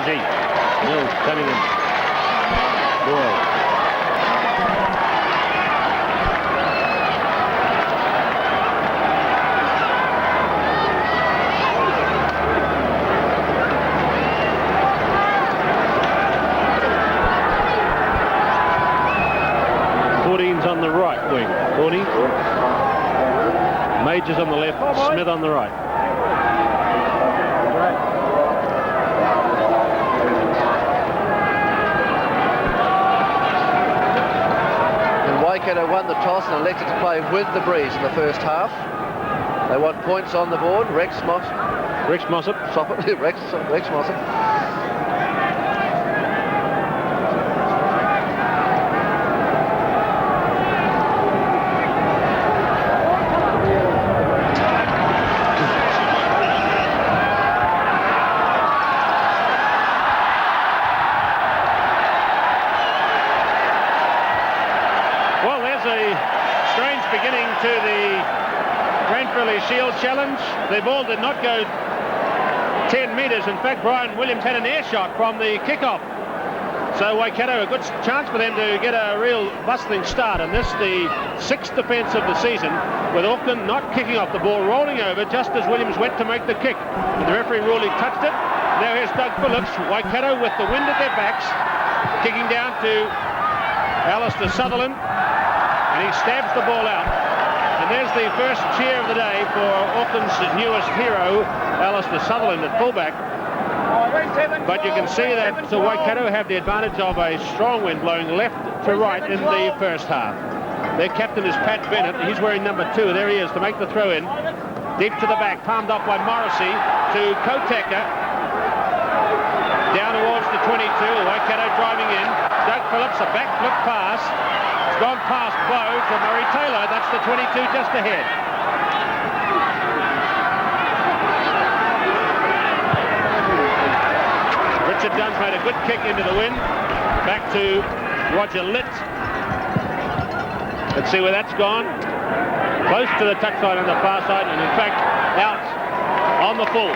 Challemge. Mills, Cunningham, Boyle. On the right wing, Corny. Majors on the left, Smith on the right. And Waikato won the toss and elected to play with the breeze in the first half. They want points on the board. Rex Mossop. Rex Mossop. To the Ranfurly Shield Challenge. The ball did not go 10 metres. In fact, Brian Williams had an air shot from the kickoff. So Waikato, a good chance for them to get a real bustling start. And this, the 6th defence of the season, with Auckland not kicking off the ball, rolling over just as Williams went to make the kick. And the referee ruled he touched it. Now here's Doug Phillips. Waikato with the wind at their backs, kicking down to Alistair Sutherland. And he stabs the ball out. And there's the first cheer of the day for Auckland's newest hero, Alistair Sutherland at fullback. But you can see that the Waikato have the advantage of a strong wind blowing left to right in the first half. Their captain is Pat Bennett. He's wearing number 2. There he is to make the throw in. Deep to the back, palmed off by Morrissey to Koteka. Down towards the 22, Waikato driving in. Doug Phillips, a back flip pass. It's gone past Bow to Murray Taylor. That's the 22 just ahead. Richard Dunn's made a good kick into the wind. Back to Roger Litt. Let's see where that's gone. Close to the touchline on the far side, and in fact out on the full.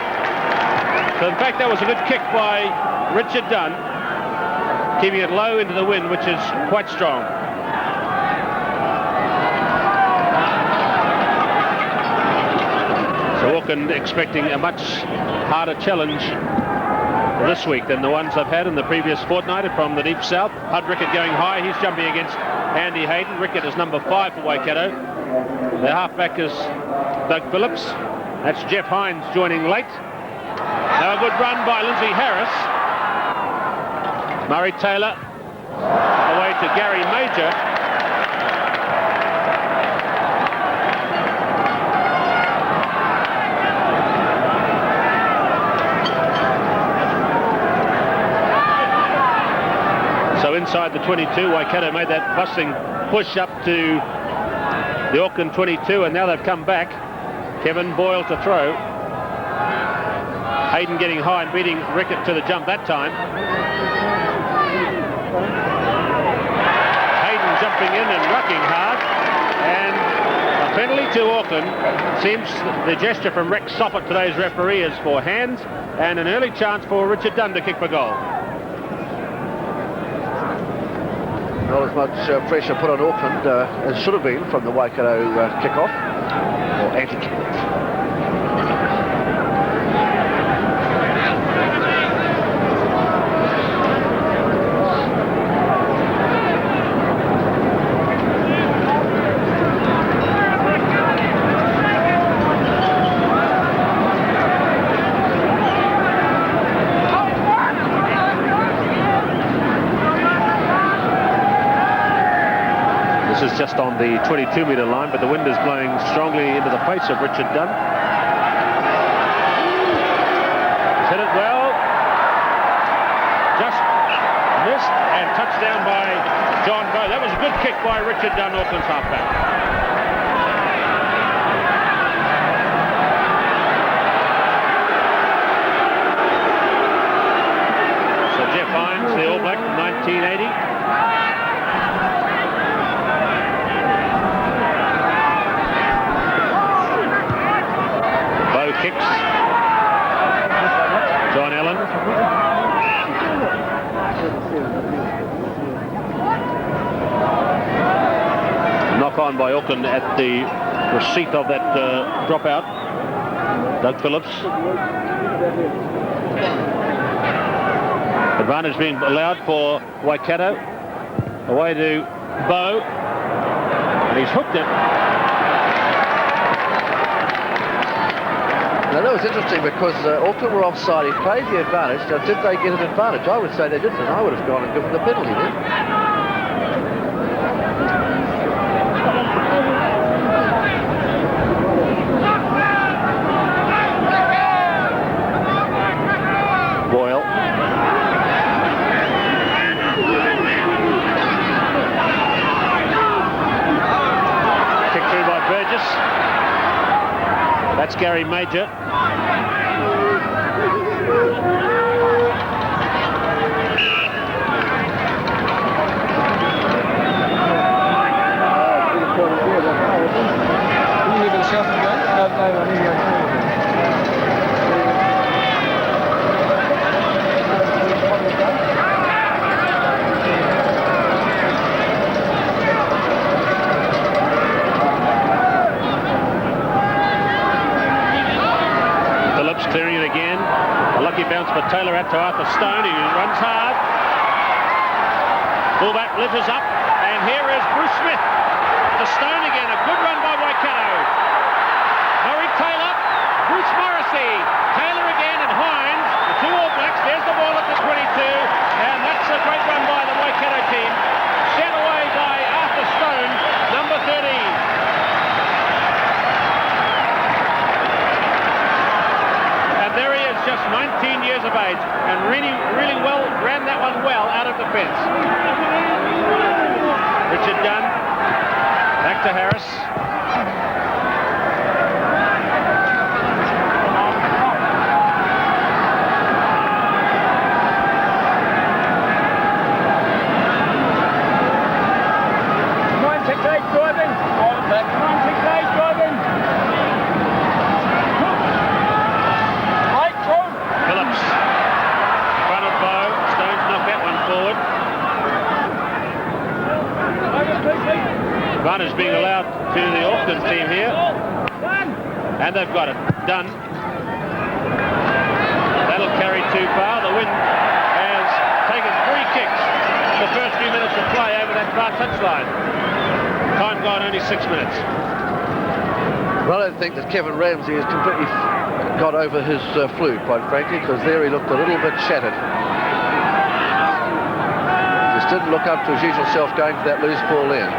So in fact that was a good kick by Richard Dunn, keeping it low into the wind, which is quite strong. So Auckland expecting a much harder challenge this week than the ones I've had in the previous fortnight from the deep south. Hud Rickett going high. He's jumping against Andy Hayden. Rickett is number 5 for Waikato. The halfback is Doug Phillips. That's Jeff Hines joining late. Now a good run by Lindsay Harris. Murray Taylor away to Gary Major. So inside the 22, Waikato made that busting push up to the Auckland 22, and now they've come back. Kevin Boyle to throw. Hayden getting high and beating Rickett to the jump that time. Hayden jumping in and rucking hard, and a penalty to Auckland. Seems the gesture from Rex Soppert, today's referee, is for hands, and an early chance for Richard Dunn to kick for goal. Not as much pressure put on Auckland as should have been from the Waikato kick-off, or anti-kick-off. This is just on the 22-metre line, but the wind is blowing strongly into the face of Richard Dunn. He's hit it well. Just missed, and touchdown by John Bowe. That was a good kick by Richard Dunn, Auckland's halfback. So Jeff Hines, the All Black from 1980. Kicks. John Allen. on by Auckland at the receipt of that dropout. Doug Phillips. Advantage being allowed for Waikato. Away to Bow. And he's hooked it. Now that was interesting because Auckland were offside. He played the advantage. Now, did they get an advantage? I would say they didn't, and I would have gone and given the penalty then. Boyle. Kick through by Burgess. That's Gary Major. Clearing it again. A lucky bounce for Taylor out to Arthur Stone, who runs hard. Fullback lifts up, and here is Bruce Smith to Stone again. A good run by Waikato. Murray Taylor, Bruce Morrissey, Taylor again, and Hines. The two All Blacks. There's the ball at the 22, and that's a great run by the Waikato team. Sent away by Arthur Stone, number 13. There he is, just 19 years of age, and really well, ran that one well out of the fence. Richard Dunn, back to Harris. Advantage being allowed to the Auckland team here. And they've got it. Done. That'll carry too far. The wind has taken 3 kicks in the first few minutes of play over that far touchline. Time gone only 6 minutes. Well, I don't think that Kevin Ramsey has completely got over his flu, quite frankly, because there he looked a little bit shattered. Just didn't look up to his usual self going for that loose ball in.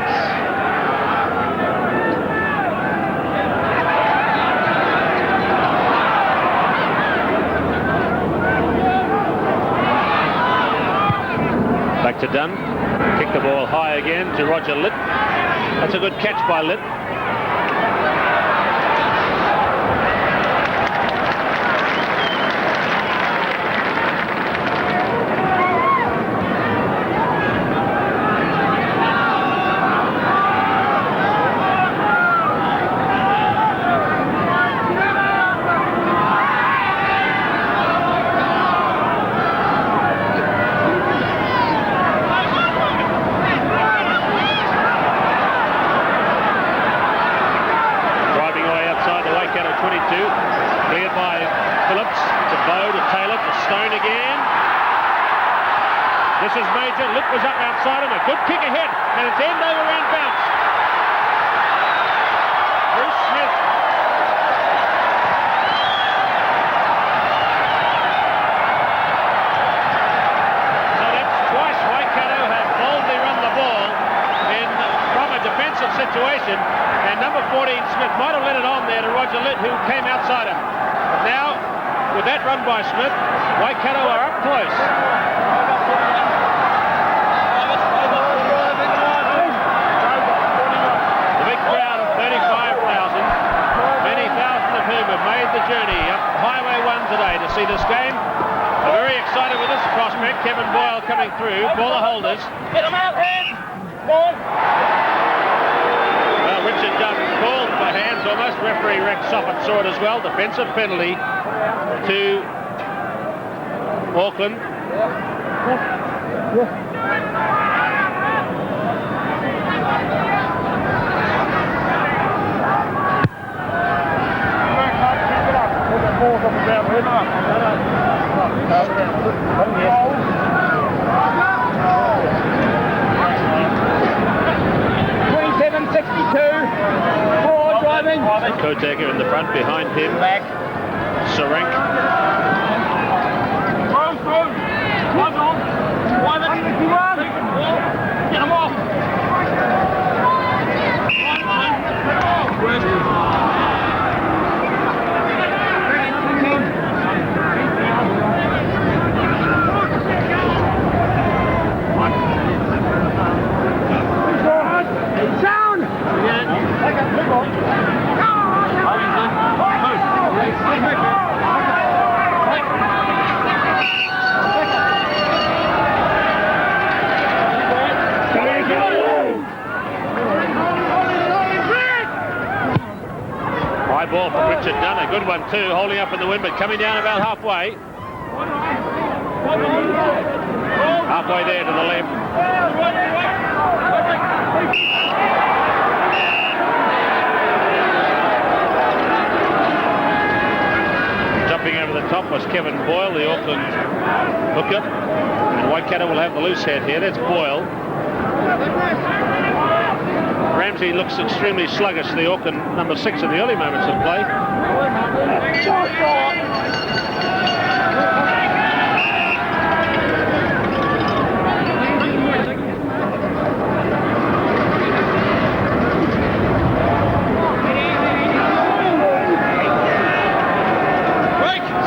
Back to Dunn. Kick the ball high again to Roger Litt. That's a good catch by Litt. Cleared by Phillips to Bow to Taylor to Stone again. This is Major. Litt was up outside him. A good kick ahead, and it's end over end bounce. Bruce Smith. So that's twice Waikato have boldly run the ball from a defensive situation. And number 14, Smith, might have let it on there to Roger Litt, who came outside him. But now, with that run by Smith, Waikato are up close. The big crowd of 35,000, many thousand of whom have made the journey up Highway 1 today to see this game. They're very excited with this prospect. Kevin Boyle coming through for the holders. Get him out, hands! Ball! Richard Dunn called for hands almost. Referee Rex Soffit saw it as well. Defensive penalty to Auckland. Kotaker in the front, behind him Sarenk. Get him off. Sound! High ball from Richard Dunn, a good one too, holding up in the wind but coming down about halfway. Halfway there to the left. Jumping over the top was Kevin Boyle, the Auckland hooker. And Waikato will have the loose head here. That's Boyle. Ramsey looks extremely sluggish, the Auckland number 6 in the early moments of play.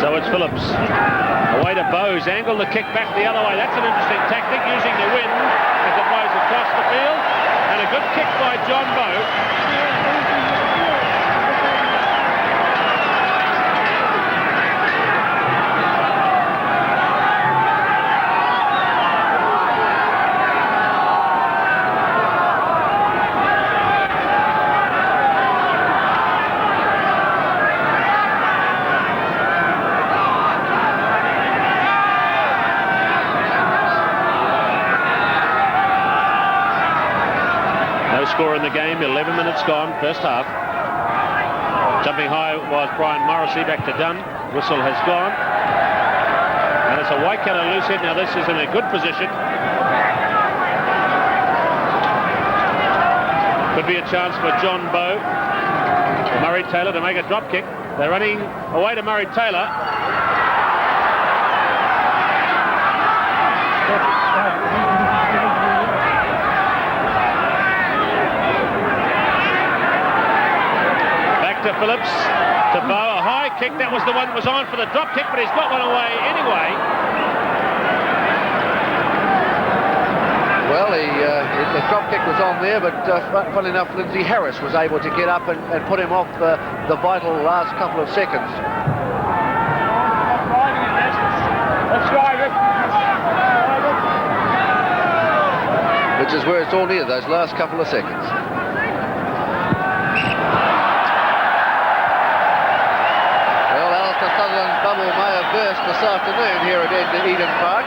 So it's Phillips. Away to Bowes, angle the kick back the other way. That's an interesting tactic, using the wind as it blows across the field. And a good kick by John Bowe. Score in the game, 11 minutes gone, first half. Jumping high was Brian Morrissey, back to Dunn. Whistle has gone. And it's a Waikato loose head. Now this is in a good position. Could be a chance for John Bowe. Murray Taylor to make a drop kick. They're running away to Murray Taylor. To Phillips, to Bowe, a high kick. That was the one that was on for the drop kick, but he's got one away anyway. Well, the drop kick was on there, but funnily enough, Lindsay Harris was able to get up and put him off the vital last couple of seconds. Which is where it's all near, those last couple of seconds. Sutherland's bubble may have burst this afternoon here at Eden Park.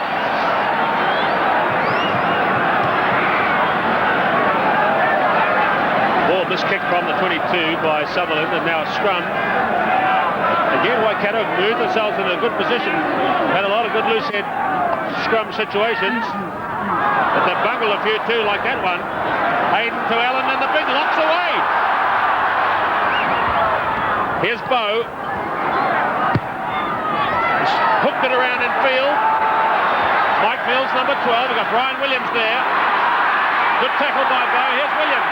Ball miskicked from the 22 by Sutherland, and now a scrum. Again, Waikato moved themselves in a good position. Had a lot of good loose head scrum situations, but they bungled a few too, like that one. Hayden to Allen, and the big locks away. Here's Bowe. Hooked it around in field. Mike Mills, number 12. We've got Brian Williams there. Good tackle by Bowe. Here's Williams.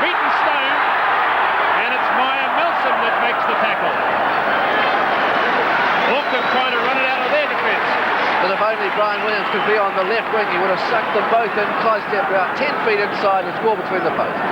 Beaten stone. And it's Maya Milson that makes the tackle. Auckland trying to run it out of their defence. But if only Brian Williams could be on the left wing, he would have sucked them both in, close step about 10 feet inside and score between the posts.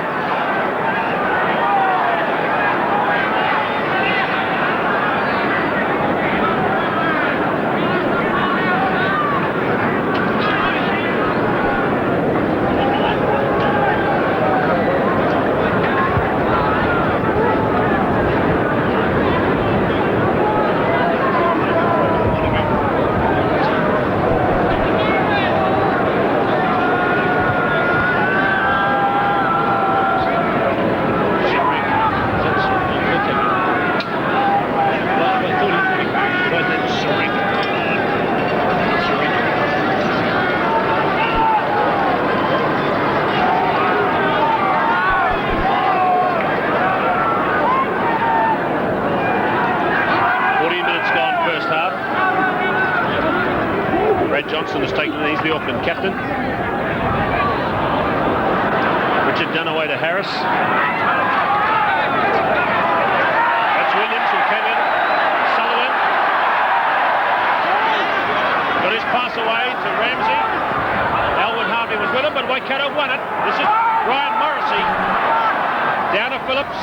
Brad Johnson has taken it. He's the Auckland captain. Richard Dunaway to Harris. That's Williams who came in. Sullivan. Got his pass away to Ramsey. Elwood Harvey was with him, but Waikato won it. This is Brian Morrissey. Down to Phillips.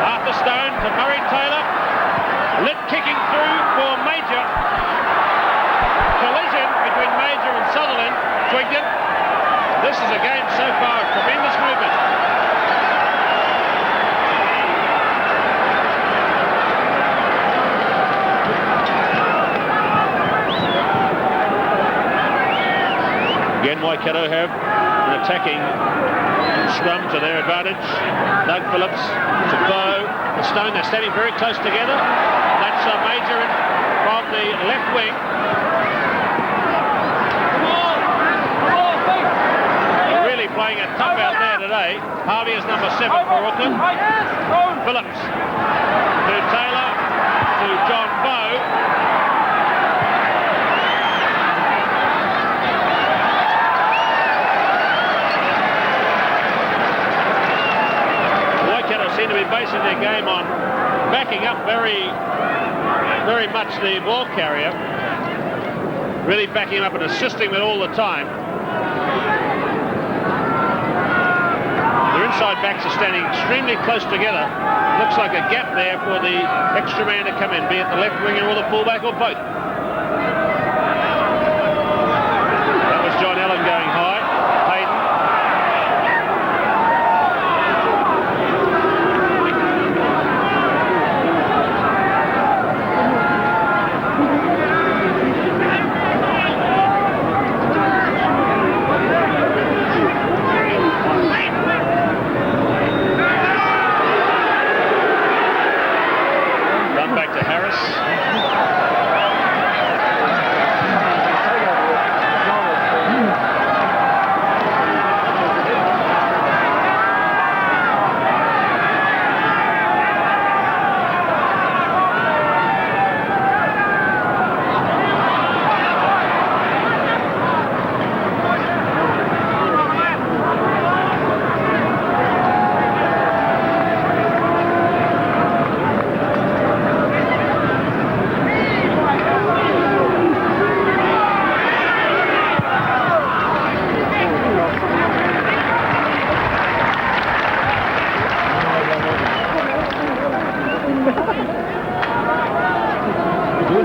Arthur Stone to Murray Taylor. Lit kicking through for Major. Collision between Major and Sutherland. Twigden. This is a game so far of tremendous movement. Again, Waikato have an attacking scrum to their advantage. Doug Phillips to Bow, to Stone. They're standing very close together. That's Major from the left wing. They're really playing it tough out there today. Harvey is number 7 for Auckland. Phillips to Taylor to John Bow. Seem to be basing their game on backing up very much the ball carrier, really backing him up and assisting with all the time. Their inside backs are standing extremely close together. Looks like a gap there for the extra man to come in, be it the left winger or the fullback or both. That was John Allen going high. Hayden.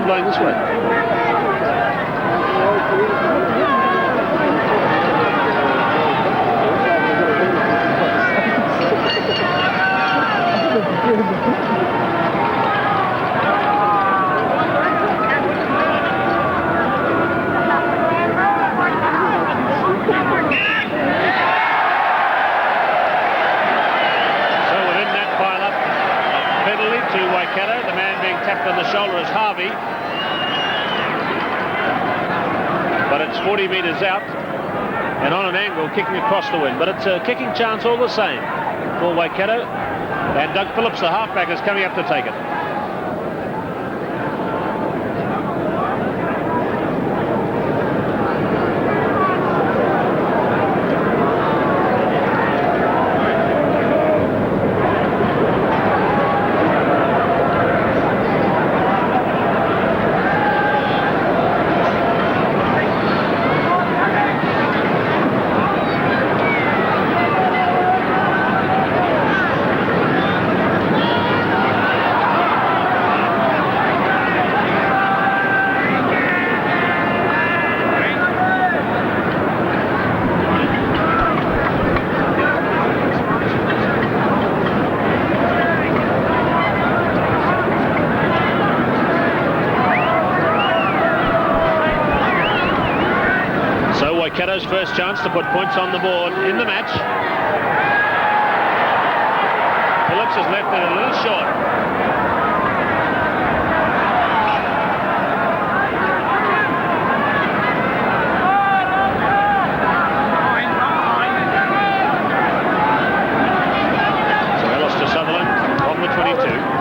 Blowing this way. So within that pile-up, a penalty to Waikato. The man being tapped on the shoulder is Harvey. But it's 40 metres out and on an angle kicking across the wind. But it's a kicking chance all the same for Waikato. And Doug Phillips, the halfback, is coming up to take it. Waikato's first chance to put points on the board in the match. Phillips has left it a little short. So Ellis to Sutherland on the 22.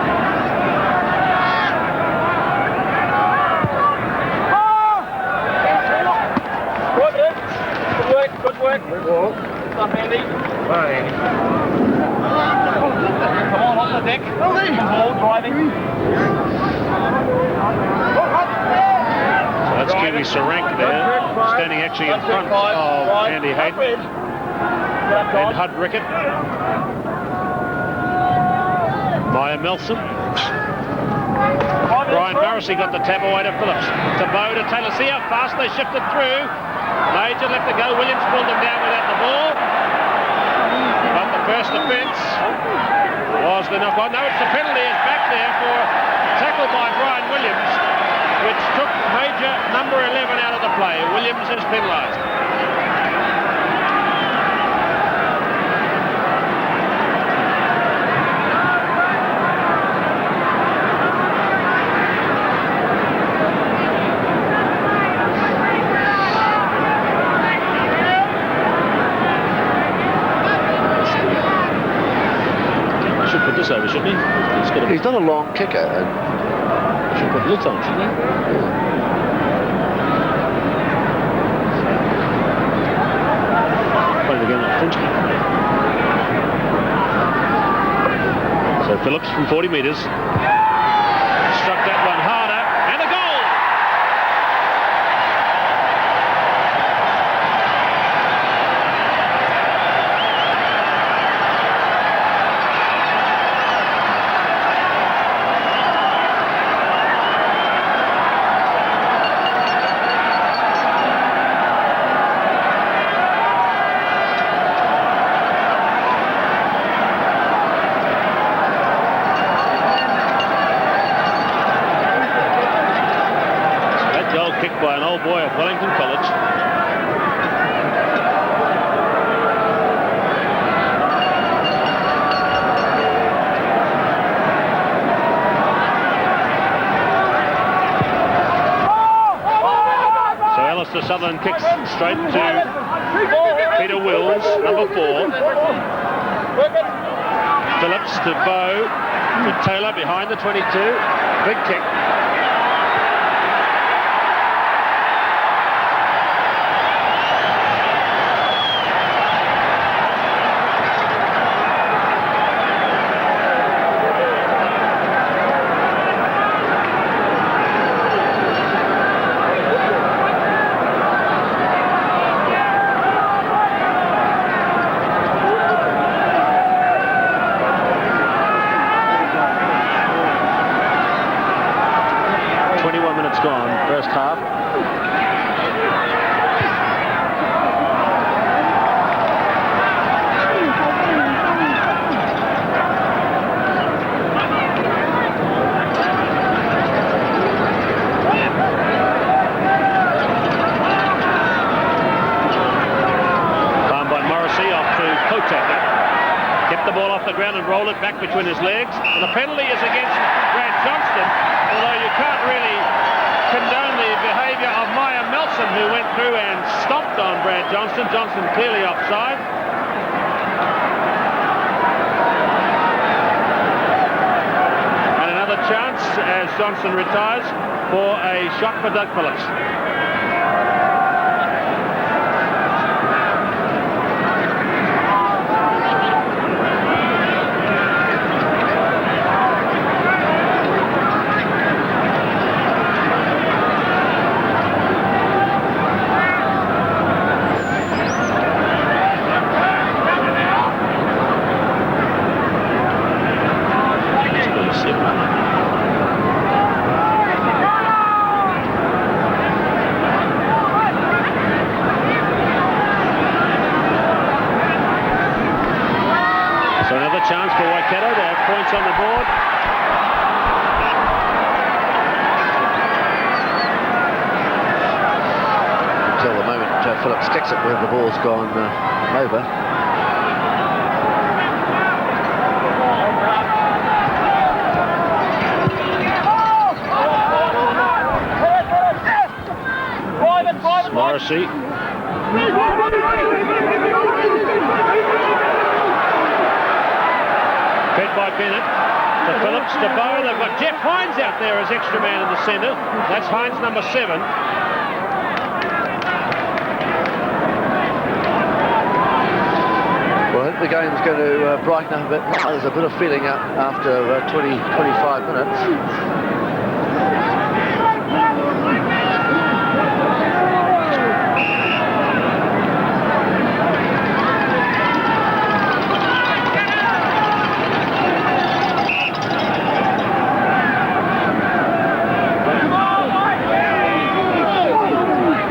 Come on, off the deck. Ball driving. So that's Kiwi Sarank there, standing actually in front of Andy Hayden and Hud Rickett. Maya Melson. Brian Morrissey got the tap away to Phillips. To Bow to Taylor. See how fast they shifted through. Major left to go. Williams pulled them down without the ball. But the first offence was the knock on. No, it's the penalty is back there for tackle by Brian Williams, which took Major number 11 out of the play. Williams is penalised. Put this over, shouldn't he? He's not a long kicker. And should put this on, shouldn't he? Put it again on French. So Phillips from 40 metres struck that one harder, and a goal! By an old boy at Wellington College. So Alistair Sutherland kicks straight to Peter Wills, number 4. Phillips to Bow, to Taylor behind the 22. Big kick. Gone, first half. Found by Morrissey off to Kotaka. Kept the ball off the ground and rolled it back between his legs. And the penalty is against Brad Johnston, although you can't really condone the behaviour of Maya Melson, who went through and stomped on Brad Johnston. Johnston clearly offside. And another chance as Johnston retires for a shot for Doug Phillips. Chance for Waikato to have points on the board. Until the moment Phillips sticks it where the ball's gone over. Morrissey. Fed by Bennett to Phillips, to Bow. They've got Jeff Hines out there as extra man in the centre. That's Hines number 7. Well, the game's going to brighten up a bit. There's a bit of feeling up after 20-25 minutes.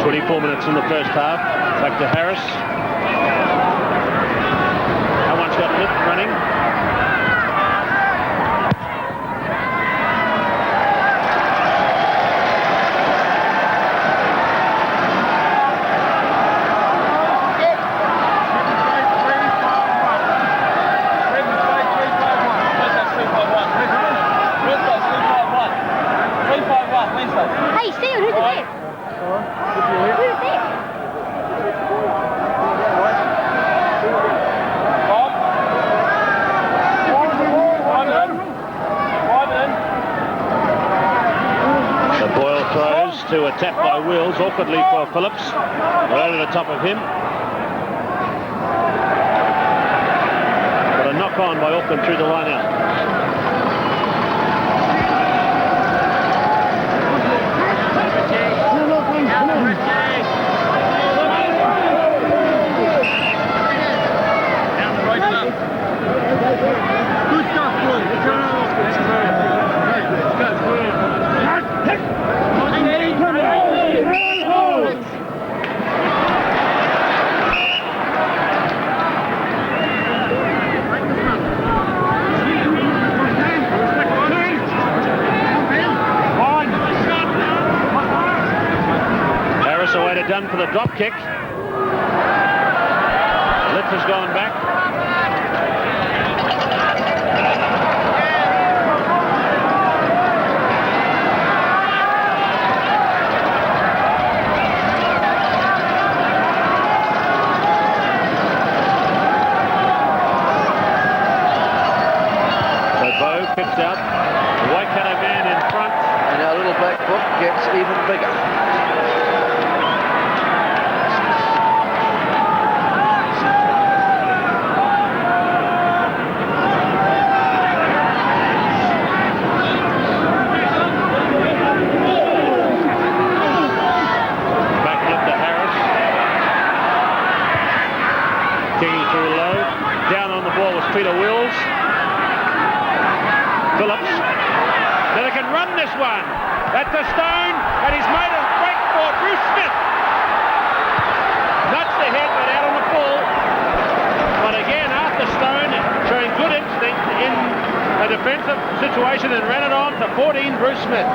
24 minutes in the first half. Back to Harris. That one's got Litt running. Hey, Steve, who's there? Who's there? The Boyle throws to a tap by Wills, awkwardly for Phillips. Over the top of him. But a knock on by Auckland through the line out. Good stuff, boy. Harris away to Dunn for the drop kick. Litt has gone back. Kicks out, the Waikato man in front. And our little black book gets even bigger. Back up to Harris. Kicking through low. Down on the ball was Peter Wills. Phillips. Now they can run this one. That's a stone, and he's made a break for Bruce Smith. Nuts the head, but out on the full. But again, after Stone showing good instinct in a defensive situation and ran it on to 14, Bruce Smith.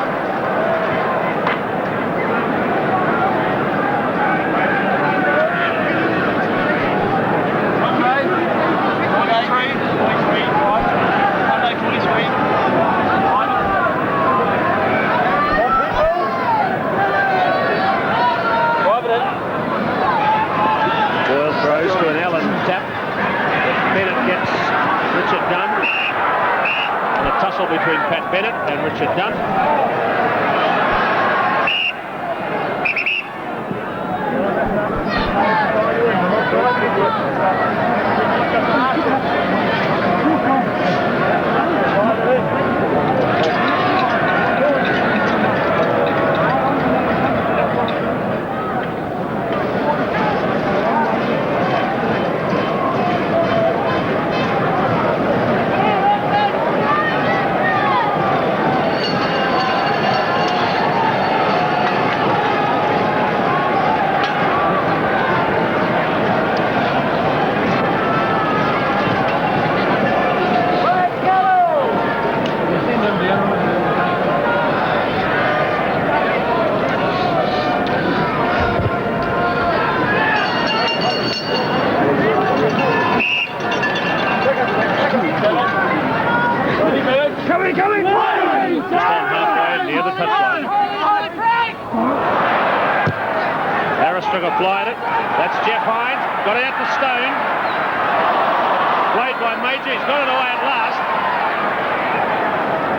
Between Pat Bennett and Richard Dunn.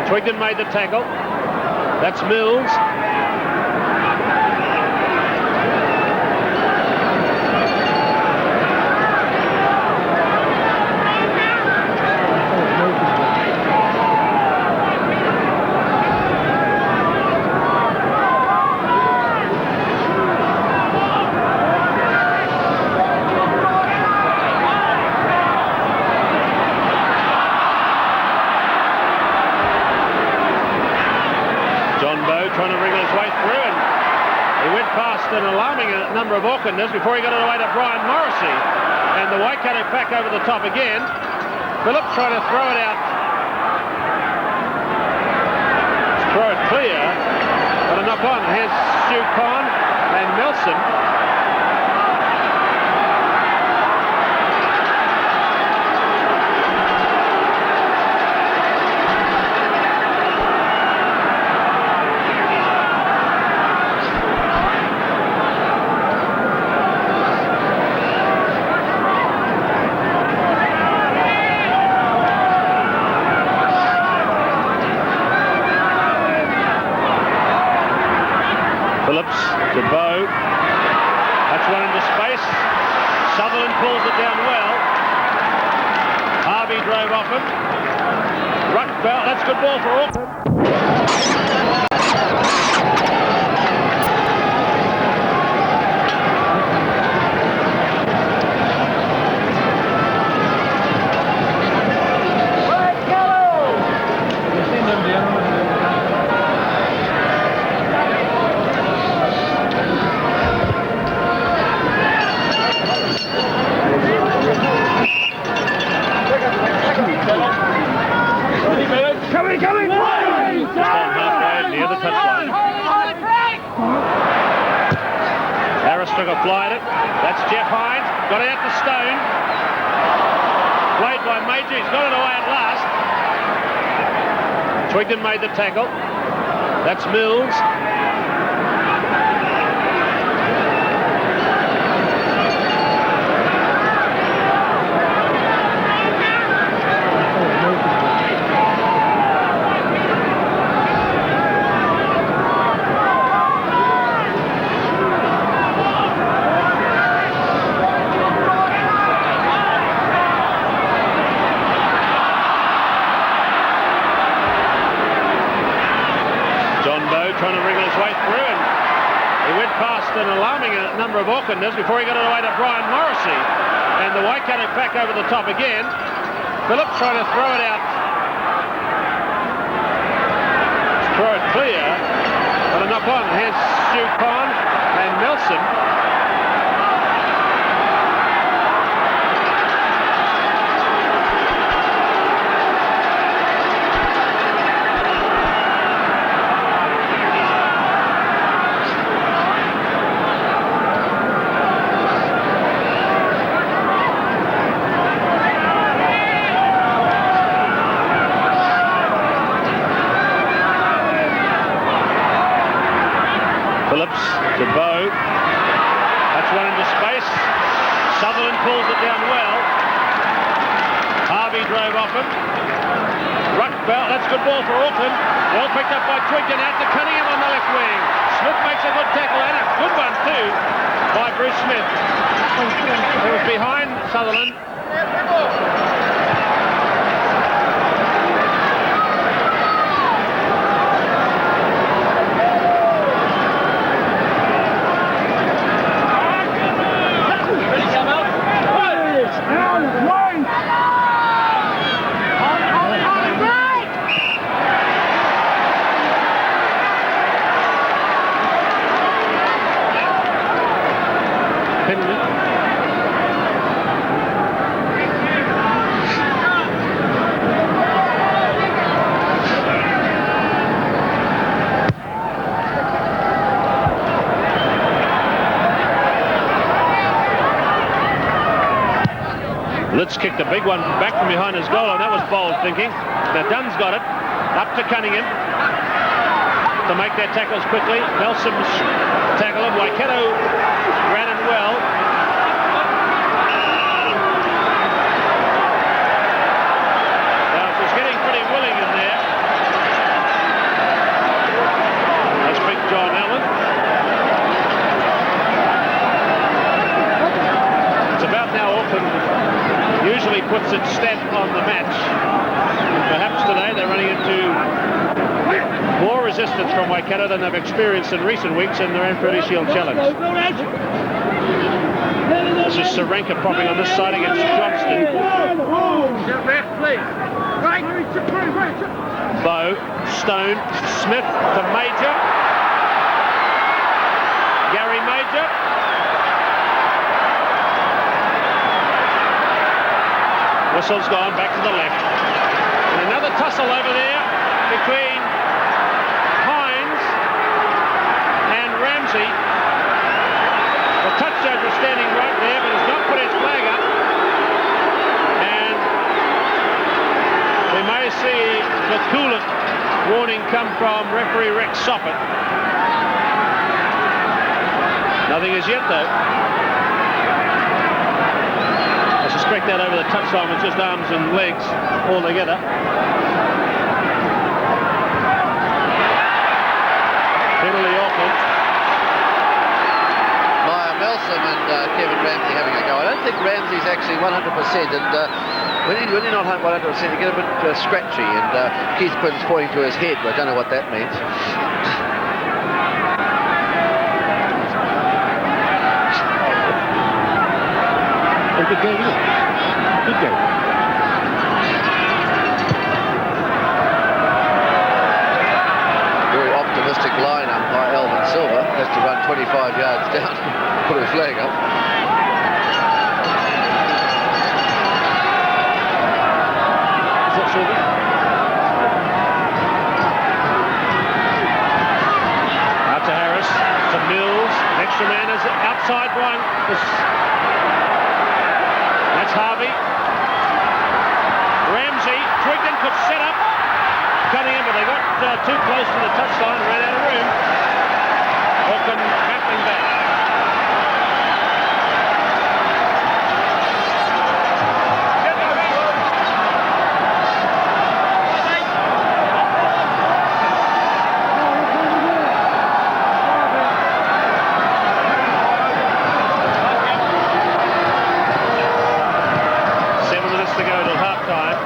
Twigden made the tackle. That's Mills. past an alarming number of Aucklanders before he got it away to Brian Morrissey. And the Waikato pack over the top again. Phillips trying to throw it out. Throw it clear. Got a knock on. Here's Stu Conn and Nelson. Phillips to Bow. That's one into space. Sutherland pulls it down well. Harvey drove off him. Ruck bell. That's good ball for Auckland. Coming! Just on halfway near the touchline. Harris took a fly at it. That's Jeff Hines. Got it out to Stone. Played by Major. He's got it away at last. Twigden made the tackle. That's Mills. Trying to wriggle his way through, and he went past an alarming number of Aucklanders before he got it away to Brian Morrissey. And the Waikato pack over the top again. Phillips trying to throw it out. Throw it clear. Got a knock on. Here's Stu Conn and Nelson. Phillips to Bow. That's one into space. Sutherland pulls it down well. Harvey drove off him. Ruck bell. That's good ball for Auckland. Well picked up by Twigden. Out to Cunningham on the left wing. Smith makes a good tackle and a good one too by Bruce Smith. He was behind Sutherland. Litz kicked a big one back from behind his goal, and that was bold thinking. Now Dunn's got it. Up to Cunningham to make their tackles quickly. Nelson's tackle of Waikato ran it well. Now it was getting pretty willing in there. That's big John Allen. It's about now Auckland usually puts its stamp on the match. Perhaps today they're running into more resistance from Waikato than they've experienced in recent weeks in the Ranfurly Shield Challenge. This is Sarenka propping on this side against Johnston. Bow, Stone, Smith to Major. Gary Whistle's gone back to the left. And another tussle over there between Hines and Ramsey. The touch judge was standing right there, but has not put his flag up. And we may see the coolant warning come from referee Rex Soppert. Nothing as yet, though. I suspect that over the touchline was just arms and legs all together. Penalty Auckland. Maya Melson and Kevin Ramsey having a go. I don't think Ramsey's actually 100%, and when you're not 100%, you get a bit scratchy, and Keith Quinn's pointing to his head, but I don't know what that means. Good game, isn't it? Good game. Very optimistic lineup by Alvin Silver. Has to run 25 yards down, put his flag up. Is that Silver? Out to Harris, to Mills. Extra man is outside one. That's Harvey. Ramsey, Twigden could set up. Coming in, but they got too close to the touchline and ran out of room. Auckland battling back. To go till half-time.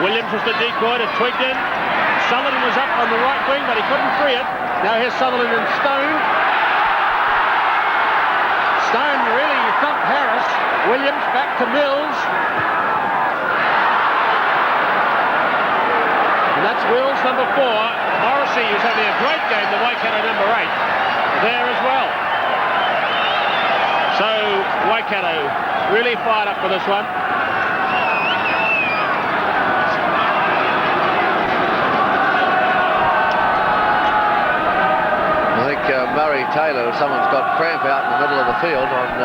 Williams was the decoy to Twigden. Sutherland was up on the right wing, but he couldn't free it. Now here's Sutherland and Stone. Stone really thumped Harris. Williams back to Mills. And that's Wills, number 4. Morrissey, who's having a great game, the Waikato number 8, there as well. So Waikato really fired up for this one. Murray Taylor, someone's got cramp out in the middle of the field on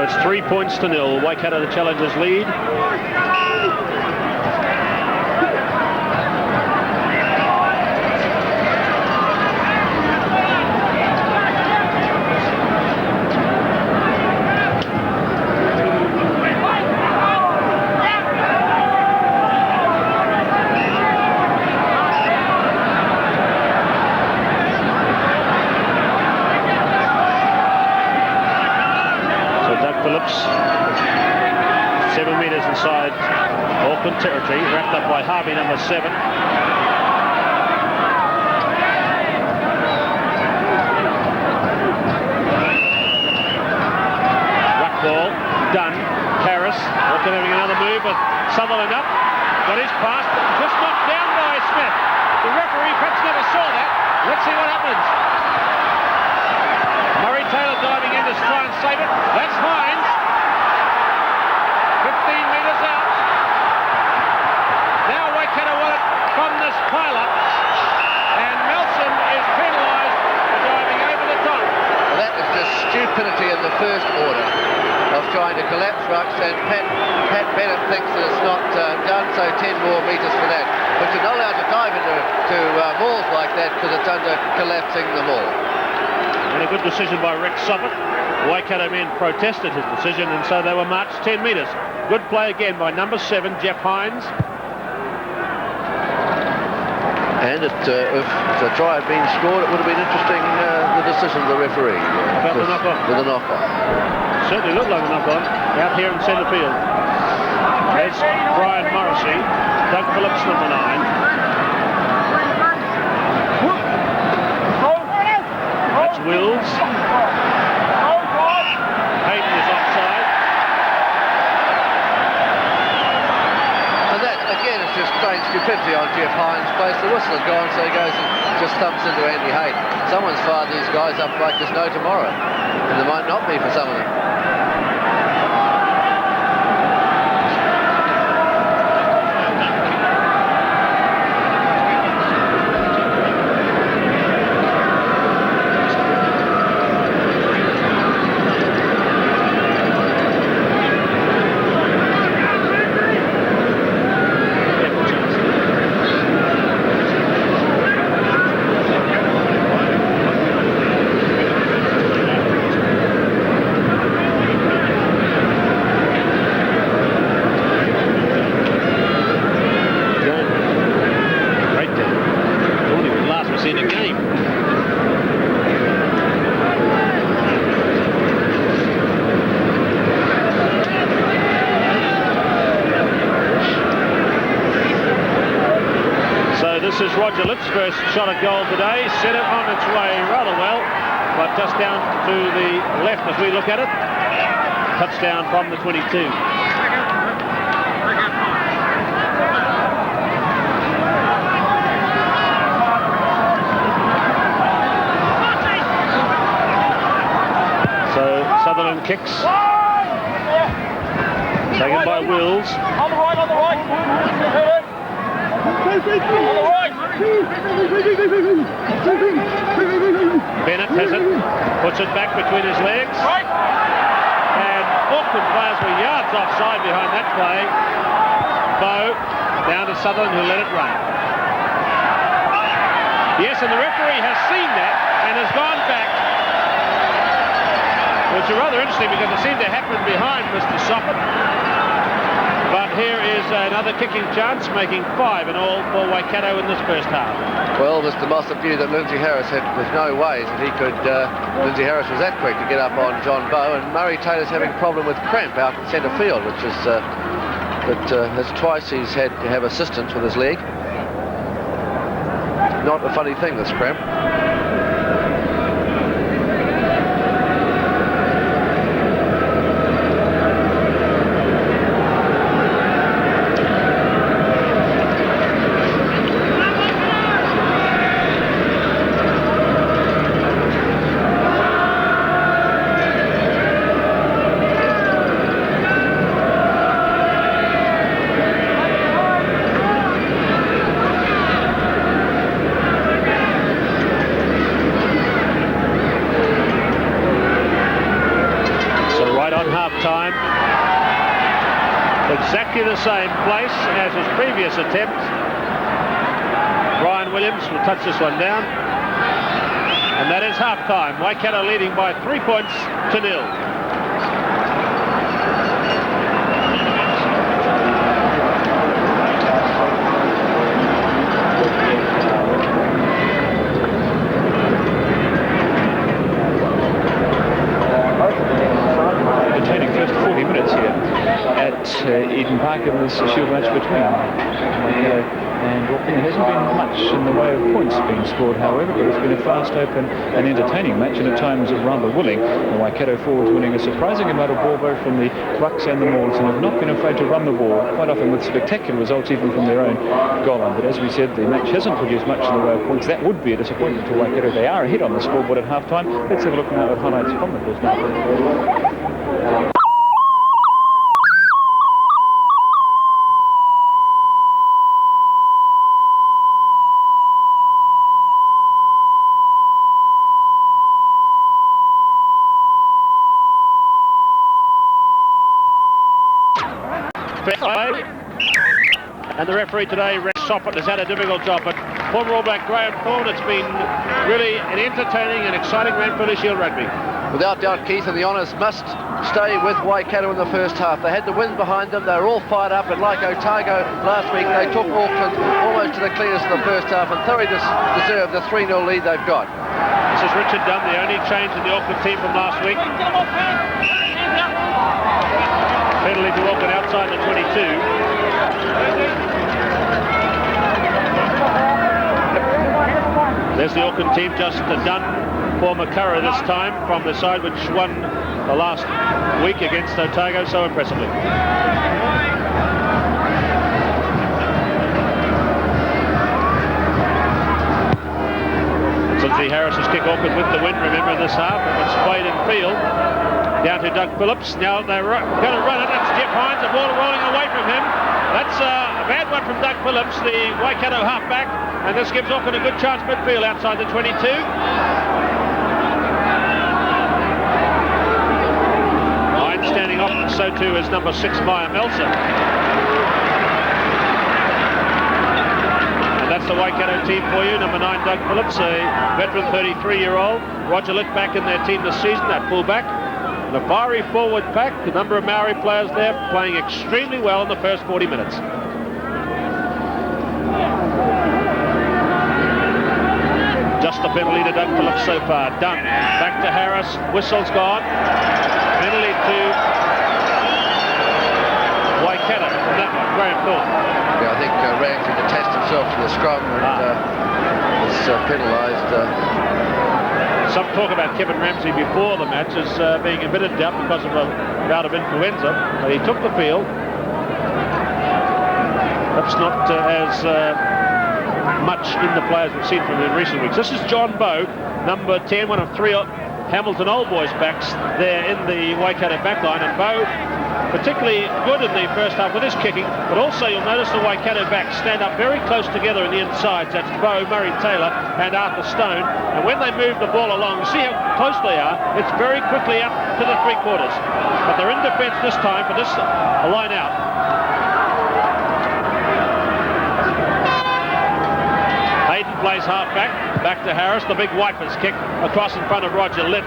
it's 3 points to 0. Waikato the challengers lead. Phillips, 7 metres inside Auckland territory, wrapped up by Harvey, number 7. Ruck ball, done. Harris, Auckland having another move with Sutherland up. Got his pass, just knocked down by Smith. The referee perhaps never saw that. Let's see what happens. Murray Taylor diving in to try and save it. That's Hines. 15 metres out. Now Waikato want it from this pilot. And Melson is penalised for diving over the top. Well, that is just stupidity in the first order of trying to collapse rucks, and Pat Bennett thinks that it's not done, so 10 more metres for that. But you're not allowed to dive into mauls like that because it's under collapsing the maul. And a good decision by Rick Soppert. Waikato men protested his decision, and so they were marched 10 metres. Good play again by number 7, Jeff Hines. And if the try had been scored, it would have been interesting, the decision of the referee. About the knock-on. With a knock-on. Certainly looked like a knock-on out here in centre field. There's Brian Morrissey, Doug Phillips, number 9. That's Wills. Hayden is offside. And that, again, is just plain stupidity on Jeff Hines' place. The whistle has gone, so he goes and just thumps into Andy Hayden. Someone's fired these guys up like there's no tomorrow. And there might not be for some of them. This is Roger Litt's first shot at goal today. Set it on its way rather well, but just down to the left as we look at it. Touchdown from the 22. So Sutherland kicks. Taken by Wills. On the right, on the right. Bennett has it, puts it back between his legs, and Auckland players were yards offside behind that play. Bow down to Sutherland, who let it run. Yes, and the referee has seen that and has gone back, which is rather interesting because it seemed to happen behind Mr. Soppert. But here is another kicking chance, making 5 in all for Waikato in this first half. Well, Mr. Mossop knew that Lindsay Harris there's no ways that he could, Lindsay Harris was that quick to get up on John Bowe, and Murray Taylor's having a problem with cramp out in centre field, which is, has twice he's had to have assistance with his leg. Not a funny thing, this cramp. Exactly the same place as his previous attempt. Brian Williams will touch this one down. And that is half-time. Waikato leading by 3 points to 0. Entertaining first 40 minutes here at Eden Park in this Shield match between Waikato and Auckland. There hasn't been much in the way of points being scored, however, but it's been a fast, open and entertaining match, and at times rather willing. The Waikato forwards winning a surprising amount of ball both from the rucks and the mauls, and have not been afraid to run the ball, quite often with spectacular results even from their own goal line. But as we said, the match hasn't produced much in the way of points. That would be a disappointment to Waikato. They are ahead on the scoreboard at half-time. Let's have a look now at highlights from the first half. And the referee today, Rex Soppert, has had a difficult job, but former All Black Graham Thorne, it's been really an entertaining and exciting Ranfurly Shield rugby. Without doubt, Keith, and the honours must stay with Waikato in the first half. They had the wind behind them, they were all fired up, and like Otago last week, they took Auckland almost to the clearance of the first half and thoroughly deserve the 3-0 lead they've got. This is Richard Dunn, the only change in the Auckland team from last week. Penalty to Auckland outside the 22. There's the Auckland team, just done for Makara this time from the side which won the last week against Otago so impressively. Lindsay Harris's kick Auckland with the win, remember, in this half, and it's played in field. Down to Doug Phillips. Now they're going to run it. It's Jeff Hines, the ball rolling away from him. That's a bad one from Doug Phillips, the Waikato halfback, and this gives Auckland a good chance midfield outside the 22. Hines standing off, and so too is number 6, Maya Melson. And that's the Waikato team for you. Number 9, Doug Phillips, a veteran 33-year-old. Roger Litt back in their team this season, that fullback. The fiery forward pack, the number of Maori players there playing extremely well in the first 40 minutes. Just the penalty to Doug Phillips so far. Done. Back to Harris. Whistle's gone. Penalty to Waikato. And that one, Graham Thorne. Yeah, I think Ramsey attached himself to the scrum and was penalised. Some talk about Kevin Ramsey before the match as being a bit in doubt because of a bout of influenza, but he took the field. Perhaps not as much in the players we've seen from him in recent weeks. This is John Bowe, number 10, one of 3 Hamilton Old Boys backs there in the Waikato backline, and Bowe particularly good in the first half with his kicking, but also you'll notice the Waikato backs stand up very close together in the insides. That's Bowe, Murray Taylor and Arthur Stone, and when they move the ball along, you see how close they are, it's very quickly up to the 3/4, but they're in defence this time for this line out. Hayden plays half back to Harris, the big wipers kick across in front of Roger Litt.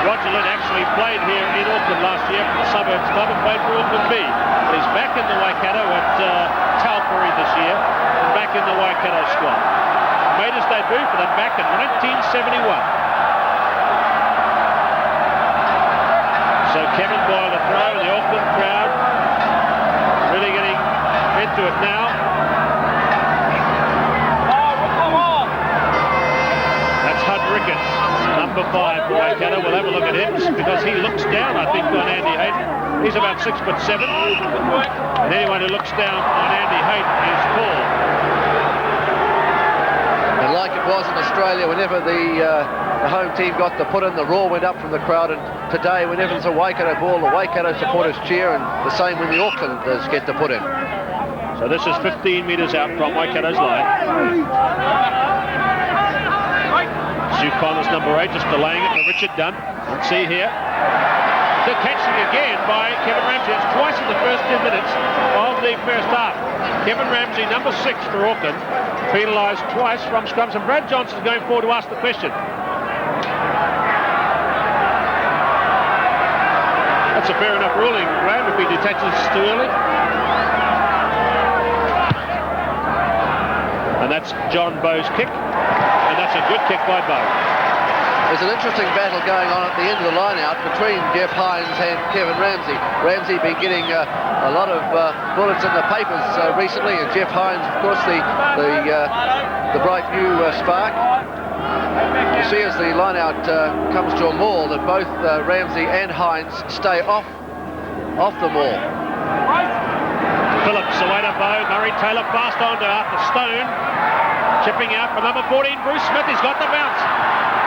Roger Litt actually played here in Auckland last year for the Suburbs Club and played for Auckland B. But he's back in the Waikato at Talbury this year, and back in the Waikato squad. Made his debut for them back in 1971. So Kevin Boyle to throw, the Auckland crowd really getting into it now. That's Hud Ricketts, number 5 for Waikato. We'll have a look at him because he looks down, I think, on Andy Hayden. He's about 6'7", and anyone who looks down on Andy Hayden is Paul. And like it was in Australia, whenever the home team got the put in, the roar went up from the crowd, and today whenever there's a Waikato ball, the Waikato supporters cheer, and the same when the Aucklanders get the put in. So this is 15 metres out from Waikato's line. Stu Connors, number 8, just delaying it to Richard Dunn. Let's see here. The catching again by Kevin Ramsey. It's twice in the first 10 minutes of the first half. Kevin Ramsey, number 6 for Auckland, penalised twice from scrums. And Brad Johnson is going forward to ask the question. That's a fair enough ruling, Graham, if he detaches too early. And that's John Bow's kick. And that's a good kick by Bow. There's an interesting battle going on at the end of the line-out between Jeff Hines and Kevin Ramsey. Ramsey been getting a lot of bullets in the papers recently, and Jeff Hines, of course, the bright new spark. You see as the line-out comes to a maul that both Ramsey and Hines stay off the maul. Phillips away to Bow. Murray Taylor fast on to Arthur Stone. Chipping out for number 14, Bruce Smith. He's got the bounce.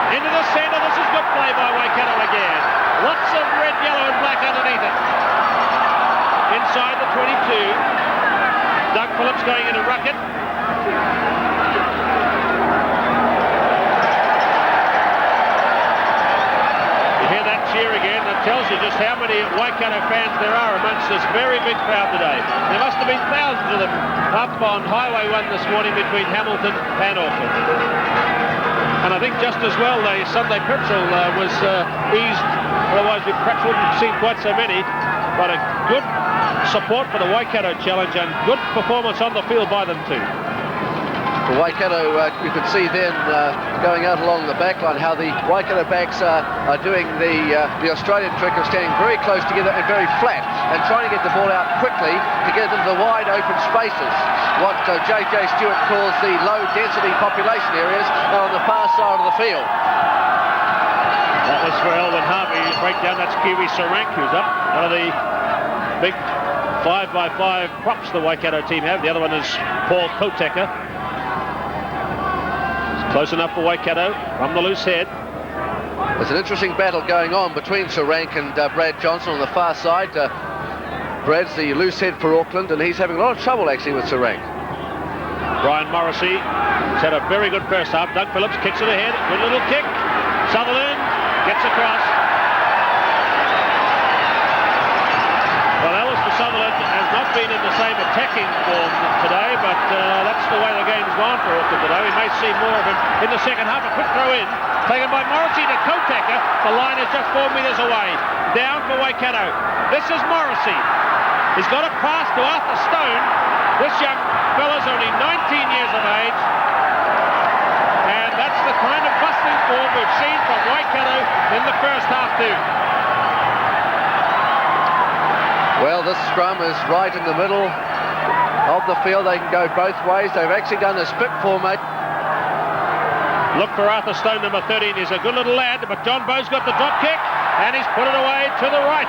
Into the centre. This is good play by Waikato again. Lots of red, yellow and black underneath it. Inside the 22. Doug Phillips going into Ruckett. You hear that cheer again. That tells you just how many Waikato fans there are amongst this very big crowd today. There must have been thousands of them up on Highway 1 this morning between Hamilton and Auckland. And I think just as well the Sunday petrol was eased, otherwise we perhaps wouldn't have seen quite so many. But a good support for the Waikato Challenge and good performance on the field by them too. For Waikato, you could see then going out along the back line how the Waikato backs are doing the Australian trick of standing very close together and very flat and trying to get the ball out quickly to get into the wide open spaces, what J.J. Stewart calls the low density population areas on the far side of the field. That was for Elvin Harvey. Breakdown, that's Kiwi Sarank who's up. One of the big 5x5 props the Waikato team have. The other one is Paul Kotecker. Close enough for Waikato from the loose head. There's an interesting battle going on between Sarank and Brad Johnson on the far side. Brad's the loose head for Auckland, and he's having a lot of trouble actually with Sarank. Brian Morrissey has had a very good first half. Doug Phillips kicks it ahead. Good little kick. Sutherland gets across. Well, Alistair Sutherland has not been in the same attacking form today, but that's the way the game's gone for Auckland today. We may see more of him in the second half. A quick throw in, taken by Morrissey to Kotecker. The line is just 4 metres away. Down for Waikato. This is Morrissey. He's got a pass to Arthur Stone. This young fella's only 19 years of age. And that's the kind of bustling form we've seen from Waikato in the first half too. Well, this scrum is right in the middle of the field. They can go both ways. They've actually done a split formate. Look for Arthur Stone, number 13. He's a good little lad, but John Bow's got the drop kick, and he's put it away to the right.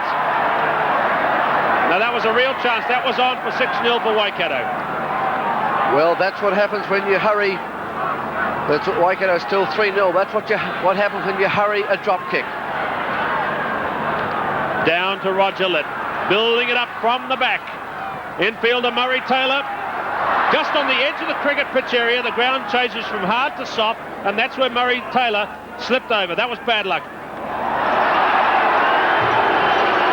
Now, that was a real chance. That was on for 6-0 for Waikato. Well, that's what happens when you hurry. That's what Waikato still 3-0. That's what happens when you hurry a drop kick. Down to Roger Litt. Building it up from the back. Infielder Murray Taylor. Just on the edge of the cricket pitch area, the ground changes from hard to soft, and that's where Murray Taylor slipped over. That was bad luck.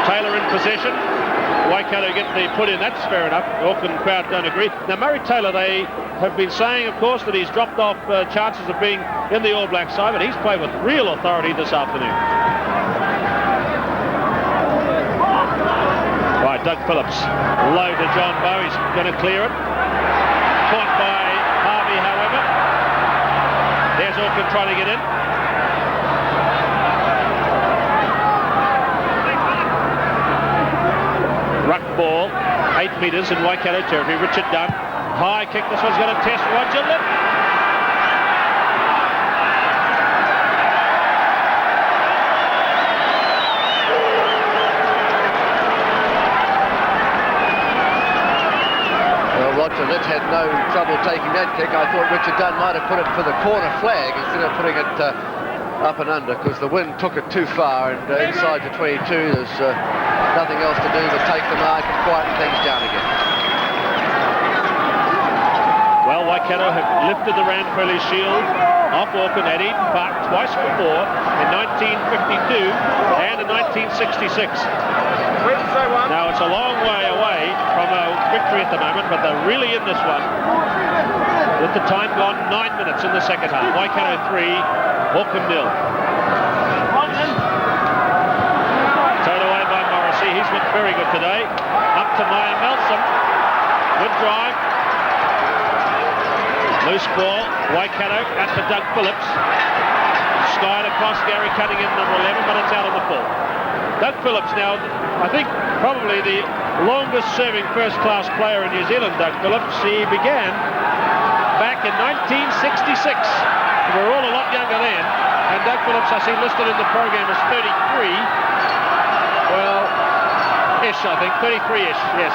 Taylor in possession. Waikato get the put in. That's fair enough. The Auckland crowd don't agree. Now, Murray Taylor, they have been saying, of course, that he's dropped off chances of being in the All Black side, but he's played with real authority this afternoon. Right, Doug Phillips, low to John Bow. He's going to clear it. Caught by Harvey, however. There's Auckland trying to get in. Ruck ball, 8 metres in Waikato territory. Richard Dunn, high kick. This one's going to test Roger Litt. Roger Litt had no trouble taking that kick. I thought Richard Dunn might have put it for the corner flag instead of putting it up and under, because the wind took it too far, and inside the 22 there's nothing else to do but take the mark and quieten things down again. Well, Waikato have lifted the Ranfurly Shield off Auckland at Eden Park twice before, in 1952 and in 1966. Now, it's a long way away from a victory at the moment, but they're really in this one. With the time gone, 9 minutes in the second half. Waikato 3, Auckland 0. Towed away by Morrissey. He's looked very good today. Up to Maya Melson. Good drive. Loose ball, Waikato out to Doug Phillips. Skied across, Gary Cunningham, number 11, but it's out on the full. Doug Phillips now, I think, probably the longest serving first-class player in New Zealand, Doug Phillips. He began back in 1966. We were all a lot younger then. And Doug Phillips, I see listed in the program as 33. Well, ish, I think. 33-ish, yes.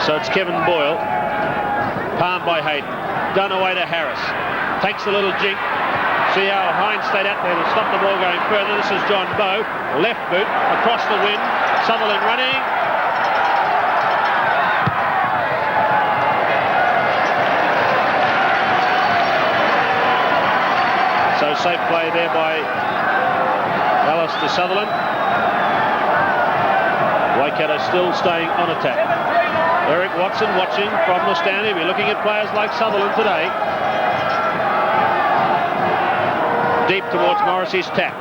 So it's Kevin Boyle, palmed by Hayden, done away to Harris, takes a little jink. See how Hines stayed out there to stop the ball going further. This is John Bowe, left boot, across the wind, Sutherland running. So safe play there by Alistair Sutherland. Waikato still staying on attack. Eric Watson watching from the stand. He'll be looking at players like Sutherland today. Deep towards Morrissey's tap.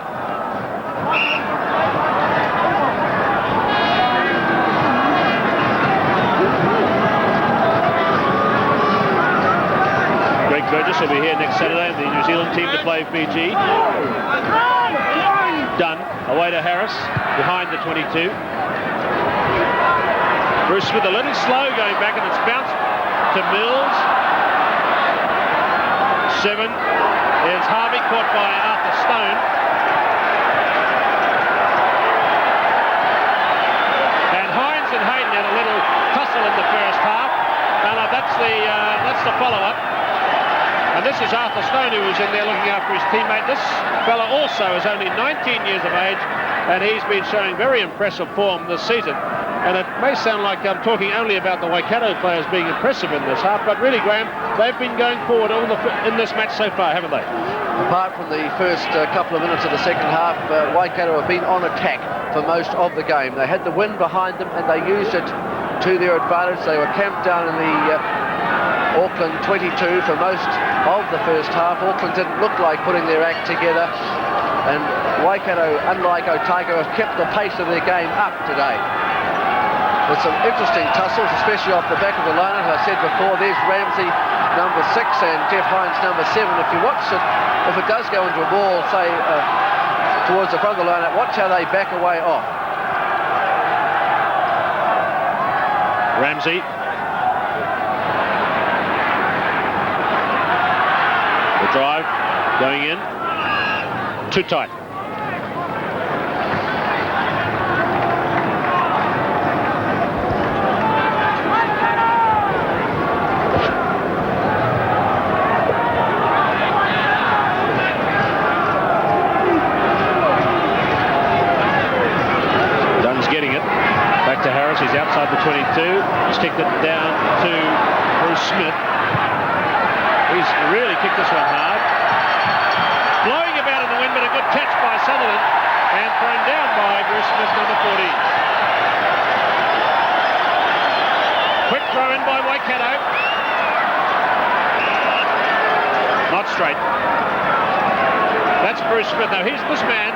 Greg Burgess will be here next Saturday in the New Zealand team to play Fiji. Dunn away to Harris behind the 22. Bruce Smith a little slow going back, and it's bounced to Mills. 7. There's Harvey caught by Arthur Stone. And Hines and Hayden had a little tussle in the first half. And that's the follow-up. And this is Arthur Stone, who was in there looking after his teammate. This fella also is only 19 years of age, and he's been showing very impressive form this season. And it may sound like I'm talking only about the Waikato players being impressive in this half, but really, Graham, they've been going forward in this match so far, haven't they? Apart from the first couple of minutes of the second half, Waikato have been on attack for most of the game. They had the wind behind them, and they used it to their advantage. They were camped down in the Auckland 22 for most of the first half. Auckland didn't look like putting their act together, and Waikato, unlike Otago, have kept the pace of their game up today. With some interesting tussles, especially off the back of the line. As I said before, there's Ramsey, number 6, and Jeff Hines, number 7. If you watch it, if it does go into a ball, say, towards the front of the line, watch how they back away off. Ramsey. The drive going in. Too tight. To Harris, he's outside the 22. He's kicked it down to Bruce Smith. He's really kicked this one hard. Blowing about in the wind, but a good catch by Sutherland, and thrown down by Bruce Smith, number 14. Quick throw in by Waikato. Not straight. That's Bruce Smith. Now he's this man,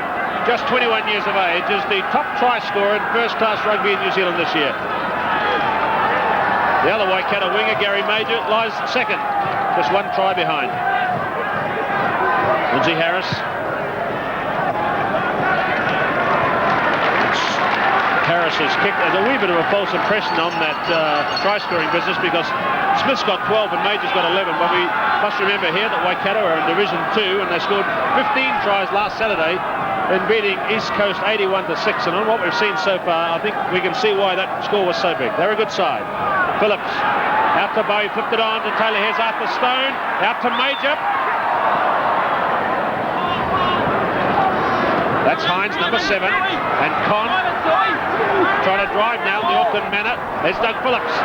just 21 years of age, is the top try scorer in first-class rugby in New Zealand this year. The other Waikato winger, Gary Major, lies second, just one try behind. Lindsay Harris. Harris has kicked. There's a wee bit of a false impression on that try-scoring business, because Smith's got 12 and Major's got 11, but we must remember here that Waikato are in Division 2, and they scored 15 tries last Saturday in beating East Coast 81-6, and on what we've seen so far, I think we can see why that score was so big. They're a good side. Phillips out to Bowie, flipped it on to Taylor. Here's Arthur Stone, out to Major. That's Hines, number 7, and Con trying to drive now in the Auckland manner. There's Doug Phillips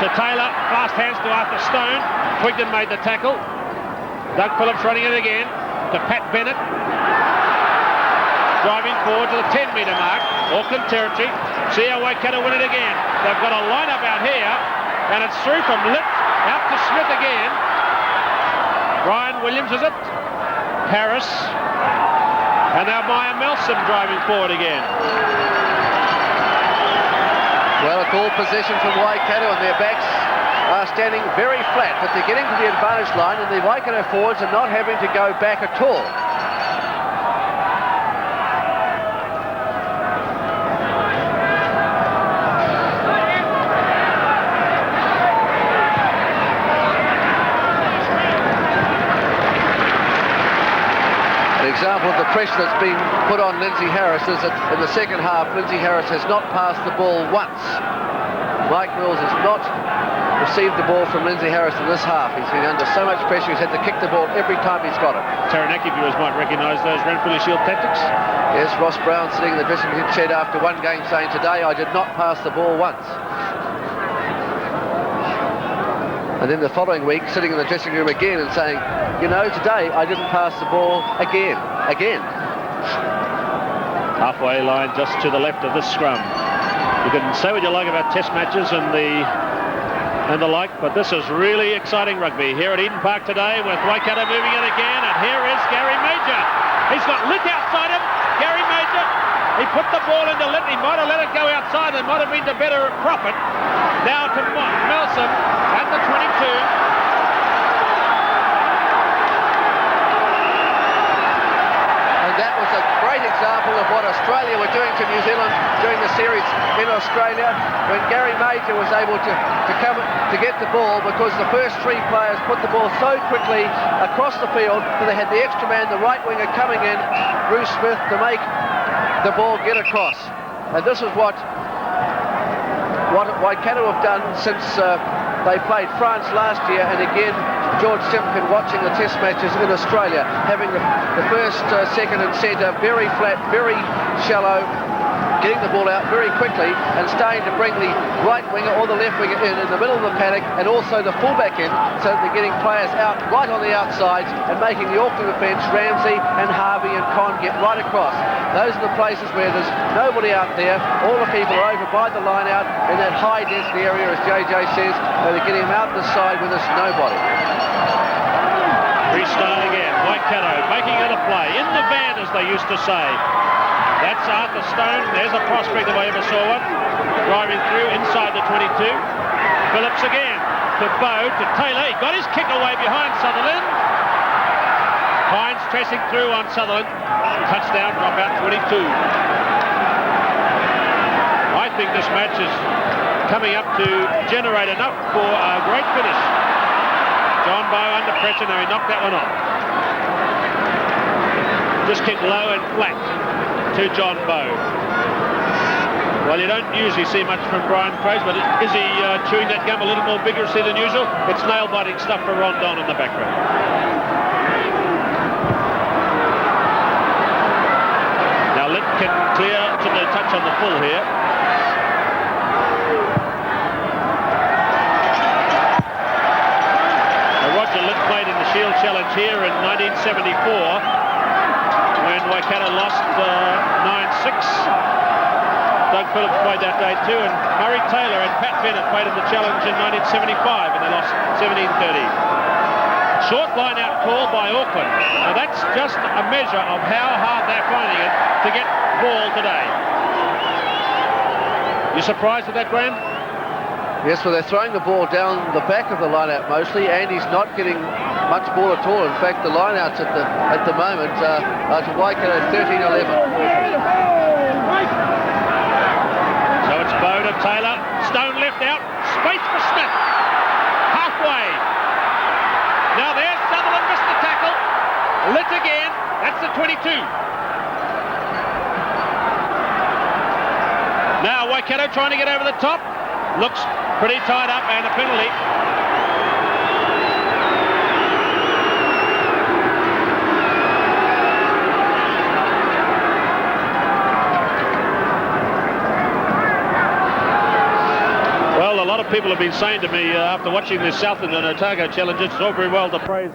to Taylor, fast hands to Arthur Stone. Twigden made the tackle. Doug Phillips running it again to Pat Bennett. Driving forward to the 10-metre mark, Auckland territory. See how Waikato win it again. They've got a line-up out here, and it's through from Litt out to Smith again. Brian Williams, is it? Harris. And now Maya Melson driving forward again. Well, a call possession from Waikato, and their backs are standing very flat, but they're getting to the advantage line, and the Waikato forwards are not having to go back at all. An example of the pressure that's been put on Lindsay Harris is that in the second half, Lindsay Harris has not passed the ball once. Mike Mills has not received the ball from Lindsay Harris in this half. He's been under so much pressure, he's had to kick the ball every time he's got it. Taranaki viewers might recognise those Ranfurly Shield tactics. Yes, Ross Brown sitting in the dressing room shed after one game saying, today I did not pass the ball once. And then the following week, sitting in the dressing room again and saying, you know, today I didn't pass the ball again. Halfway line just to the left of this scrum. You can say what you like about test matches and the like, but this is really exciting rugby here at Eden Park today, with Waikato moving in again, and here is Gary Major. He's got Lit outside him. Gary Major, he put the ball into Lit. He might have let it go outside. It might have been to better profit. Now to Melson at the 22. That was a great example of what Australia were doing to New Zealand during the series in Australia, when Gary Major was able to come to get the ball, because the first three players put the ball so quickly across the field that they had the extra man, the right winger, coming in, Bruce Smith, to make the ball get across. And this is what Waikato have done since they played France last year, and again George Simpkin watching the test matches in Australia, having the first, second and centre very flat, very shallow, getting the ball out very quickly and starting to bring the right winger or the left winger in the middle of the paddock, and also the fullback in, so that they're getting players out right on the outsides and making the Auckland defence, Ramsey and Harvey and Con, get right across. Those are the places where there's nobody out there. All the people are over by the line out in that high density area, as JJ says, and they're getting them out the side when there's nobody. Freestyle again, Waikato making it a play, in the van as they used to say. That's Arthur Stone, there's a prospect if I ever saw one, driving through inside the 22. Phillips again, to Bowe, to Taylor, he got his kick away behind Sutherland. Hines pressing through on Sutherland, touchdown, drop out 22. I think this match is coming up to generate enough for a great finish. John Bowe under pressure, now he knocked that one off. Just kicked low and flat to John Bowe. Well, you don't usually see much from Brian Fraser, but is he chewing that gum a little more vigorously than usual? It's nail-biting stuff for Ron Don in the background. Now Litt can clear to the touch on the full here. Roger Litt played in the Shield Challenge here in 1974 when Waikato lost 9-6. Doug Phillips played that day too, and Murray Taylor and Pat Bennett played in the Challenge in 1975 and they lost 17-30. Short line out call by Auckland. Now that's just a measure of how hard they're finding it to get ball today. You surprised at that, Graham? Yes, well, they're throwing the ball down the back of the line-out mostly, and he's not getting much ball at all. In fact, the line-outs at the moment are to Waikato 13-11. So it's Bowe to Taylor, Stone left out, space for Smith, halfway. Now there's Sutherland, missed the tackle, Litt again, that's the 22. Now Waikato trying to get over the top, looks pretty tied up, and a penalty. Well, a lot of people have been saying to me after watching this Southland and Otago Challenge, it's all very well to praise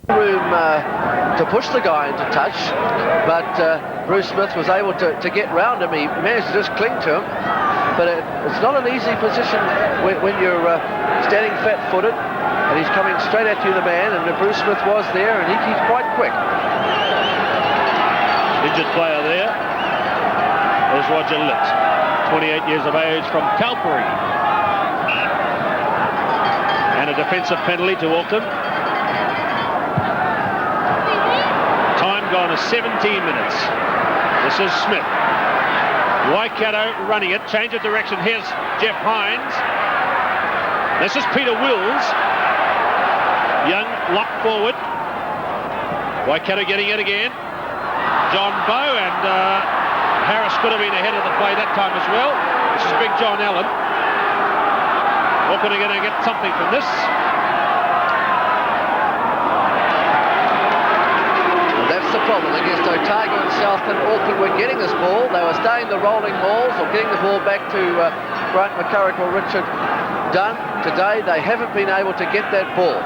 room to push the guy into touch, but Bruce Smith was able to get round him. He managed to just cling to him, but it's not an easy position when you're standing flat-footed and he's coming straight at you, the man, and Bruce Smith was there, and he's quite quick. Injured player there is Roger Litt, 28 years of age from Calgary. And a defensive penalty to Auckland. Time gone is 17 minutes. This is Smith. Waikato running it, change of direction. Here's Jeff Hines. This is Peter Wills. Young locked forward. Waikato getting it again. John Bowe, and Harris could have been ahead of the play that time as well. This is big John Allen. Auckland are going to get something from this. Well, that's the problem against Otago and Southland. Auckland were getting this ball. They were staying the rolling balls or getting the ball back to Grant McCurrick or Richard Dunn. Today they haven't been able to get that ball.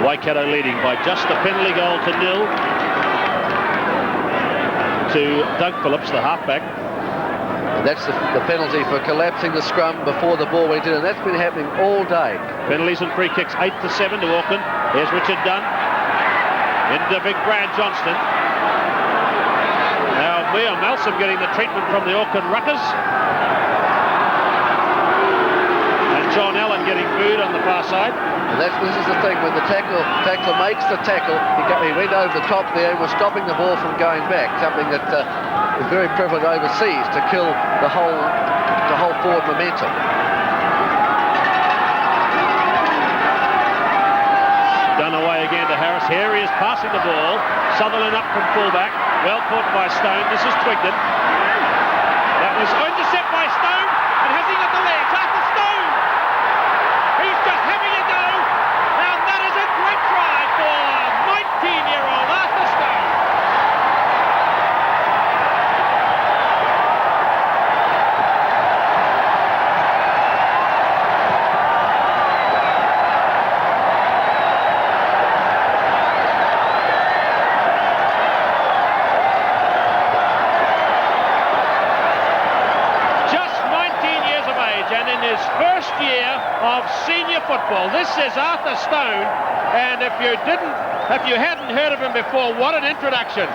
Waikato leading by just a penalty goal to 0 to Doug Phillips, the halfback. That's the penalty for collapsing the scrum before the ball went in, and that's been happening all day. Penalties and free kicks 8-7 to Auckland. Here's Richard Dunn into big Brad Johnston. Now Mia Malsom getting the treatment from the Auckland Ruckers. And John Allen getting booed on the far side. And this is the thing, when the tackler makes the tackle, he went over the top there and was stopping the ball from going back, something that is very prevalent overseas to kill the whole forward momentum. Done away again to Harris. Here he is passing the ball. Sutherland up from fullback. Well caught by Stone. This is Twigden. That was intercept by Stone. And has he got the legs? Arthur Stone! He's just having a go. Now that is a great try for 19-year-old Arthur Stone. Of senior football. This is Arthur Stone, and if you hadn't heard of him before, what an introduction.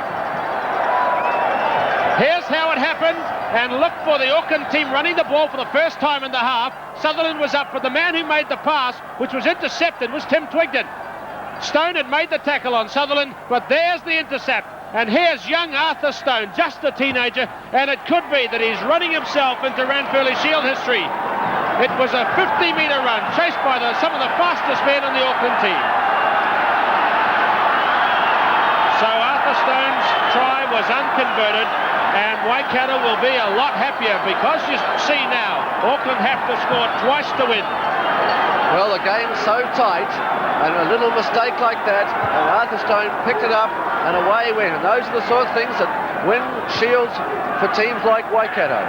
Here's how it happened, and look for the Auckland team running the ball for the first time in the half. Sutherland was up, but the man who made the pass, which was intercepted, was Tim Twigden. Stone had made the tackle on Sutherland, but there's the intercept. And here's young Arthur Stone, just a teenager, and it could be that he's running himself into Ranfurly Shield history. It was a 50-metre run, chased by some of the fastest men on the Auckland team. So Arthur Stone's try was unconverted, and Waikato will be a lot happier because you see now, Auckland have to score twice to win. Well, the game's so tight, and a little mistake like that, and Arthur Stone picked it up, and away he went. And those are the sort of things that win shields for teams like Waikato.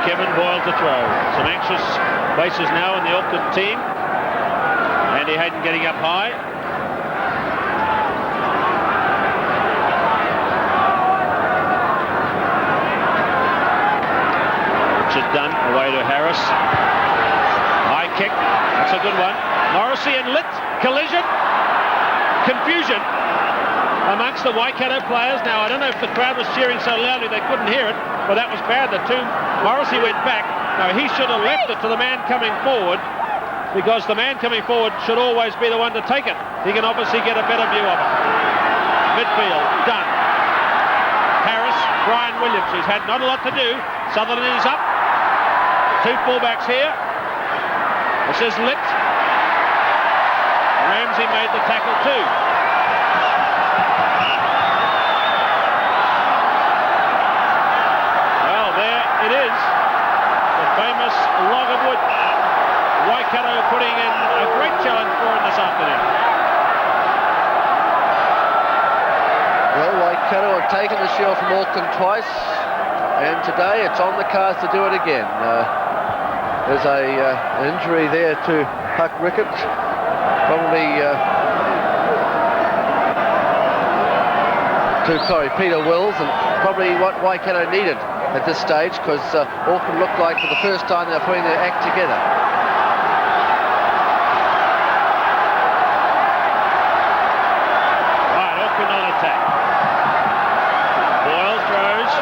Kevin Boyle to throw. Some anxious faces now in the Auckland team. Andy Hayden getting up high. Richard Dunn away to Harris. High kick. That's a good one. Morrissey and Litt. Collision. Confusion amongst the Waikato players. Now, I don't know if the crowd was cheering so loudly they couldn't hear it, but that was bad. Morrissey went back. Now, he should have left it to the man coming forward, because the man coming forward should always be the one to take it. He can obviously get a better view of it. Midfield, Dunn. Harris, Brian Williams, who's had not a lot to do. Sutherland is up. Two fullbacks here. This is Litt. Ramsey made the tackle too. It is the famous log of wood. Waikato putting in a great challenge for him this afternoon. Well, Waikato have taken the shield from Auckland twice, and today it's on the cards to do it again. There's an injury there to Huck Rickett. Probably Peter Wills, and probably what Waikato needed at this stage, because Auckland looked like for the first time they were putting their act together. Right, Auckland on attack. Boyle throws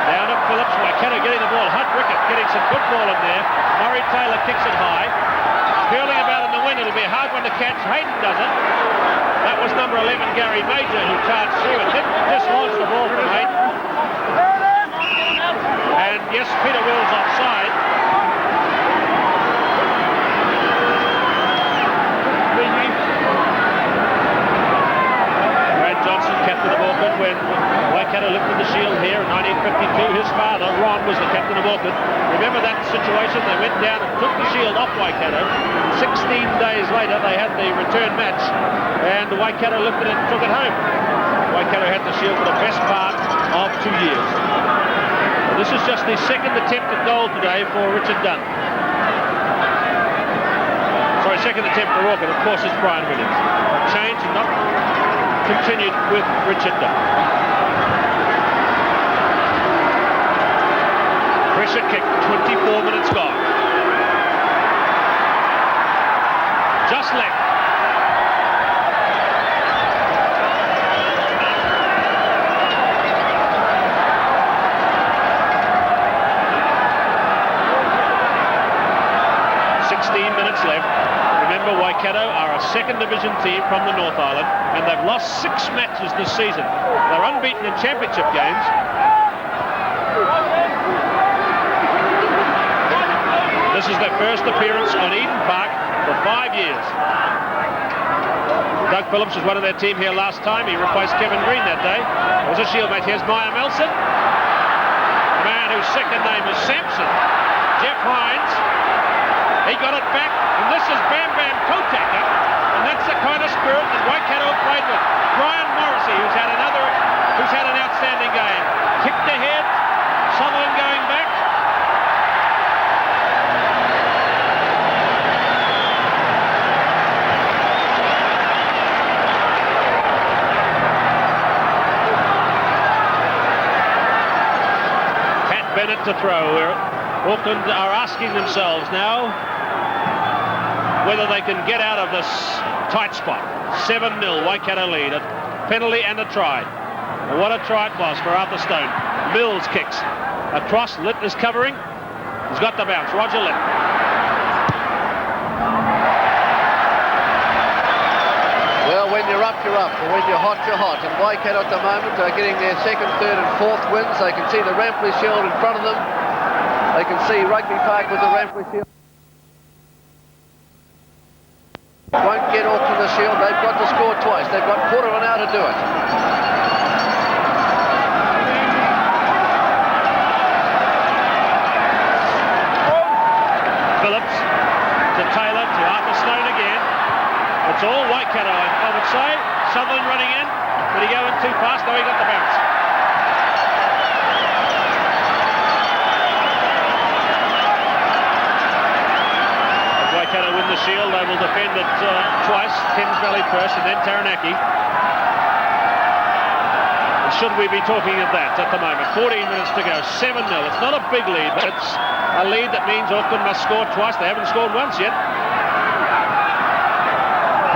down at Phillips. Waikato getting the ball. Hunt Rickett getting some good ball in there. Murray Taylor kicks it high. Curling about in the wind. It'll be a hard one to catch. Hayden does it. That was number 11, Gary Major, who charged through and didn't dislodge the ball from Hayden. And yes, Peter Wills offside. Brad Johnson, captain of Auckland, when Waikato lifted the shield here in 1952. His father, Ron, was the captain of Auckland. Remember that situation? They went down and took the shield off Waikato. 16 days later, they had the return match, and Waikato lifted it and took it home. Waikato had the shield for the best part of 2 years. Well, this is just the second attempt at goal today for Richard Dunn. Sorry, second attempt for Auckland. Of course, it's Brian Williams. Change and not continued with Richard Dunn. Pressure kick, 24 minutes gone. Just left. Minutes left. Remember, Waikato are a second division team from the North Island, and they've lost 6 matches this season. They're unbeaten in championship games. This is their first appearance on Eden Park for 5 years. Doug Phillips was one of their team here last time. He replaced Kevin Green that day. It was a shield match. Here's Maya Melson, a man whose second name is Sampson. Jeff Hines. He got it back, and this is Bam Bam Kotaka, and that's the kind of spirit that Waikato played with. Brian Morrissey, who's had an outstanding game. Kicked ahead, Sutherland going back. Pat Bennett to throw. Auckland are asking themselves now whether they can get out of this tight spot. 7-0 Waikato lead, a penalty and a try. And what a try it was for Arthur Stone. Mills kicks across, Litt is covering. He's got the bounce, Roger Litt. Well, when you're up, you're up, and when you're hot, you're hot. And Waikato at the moment are getting their second, third and fourth wins. They can see the Ranfurly Shield in front of them. They can see Rugby Park with the Ranfurly Shield. Won't get Auckland the shield. They've got to score twice. They've got quarter of an hour to do it. Phillips to Taylor to Arthur Stone again. It's all Waikato, I would say. Sutherland running in. Did he go in too fast? No, he got the bounce. Waikato win the shield. They will defend it twice. Thames Valley first and then Taranaki. And should we be talking of that at the moment? 14 minutes to go. 7-0. It's not a big lead, but it's a lead that means Auckland must score twice. They haven't scored once yet.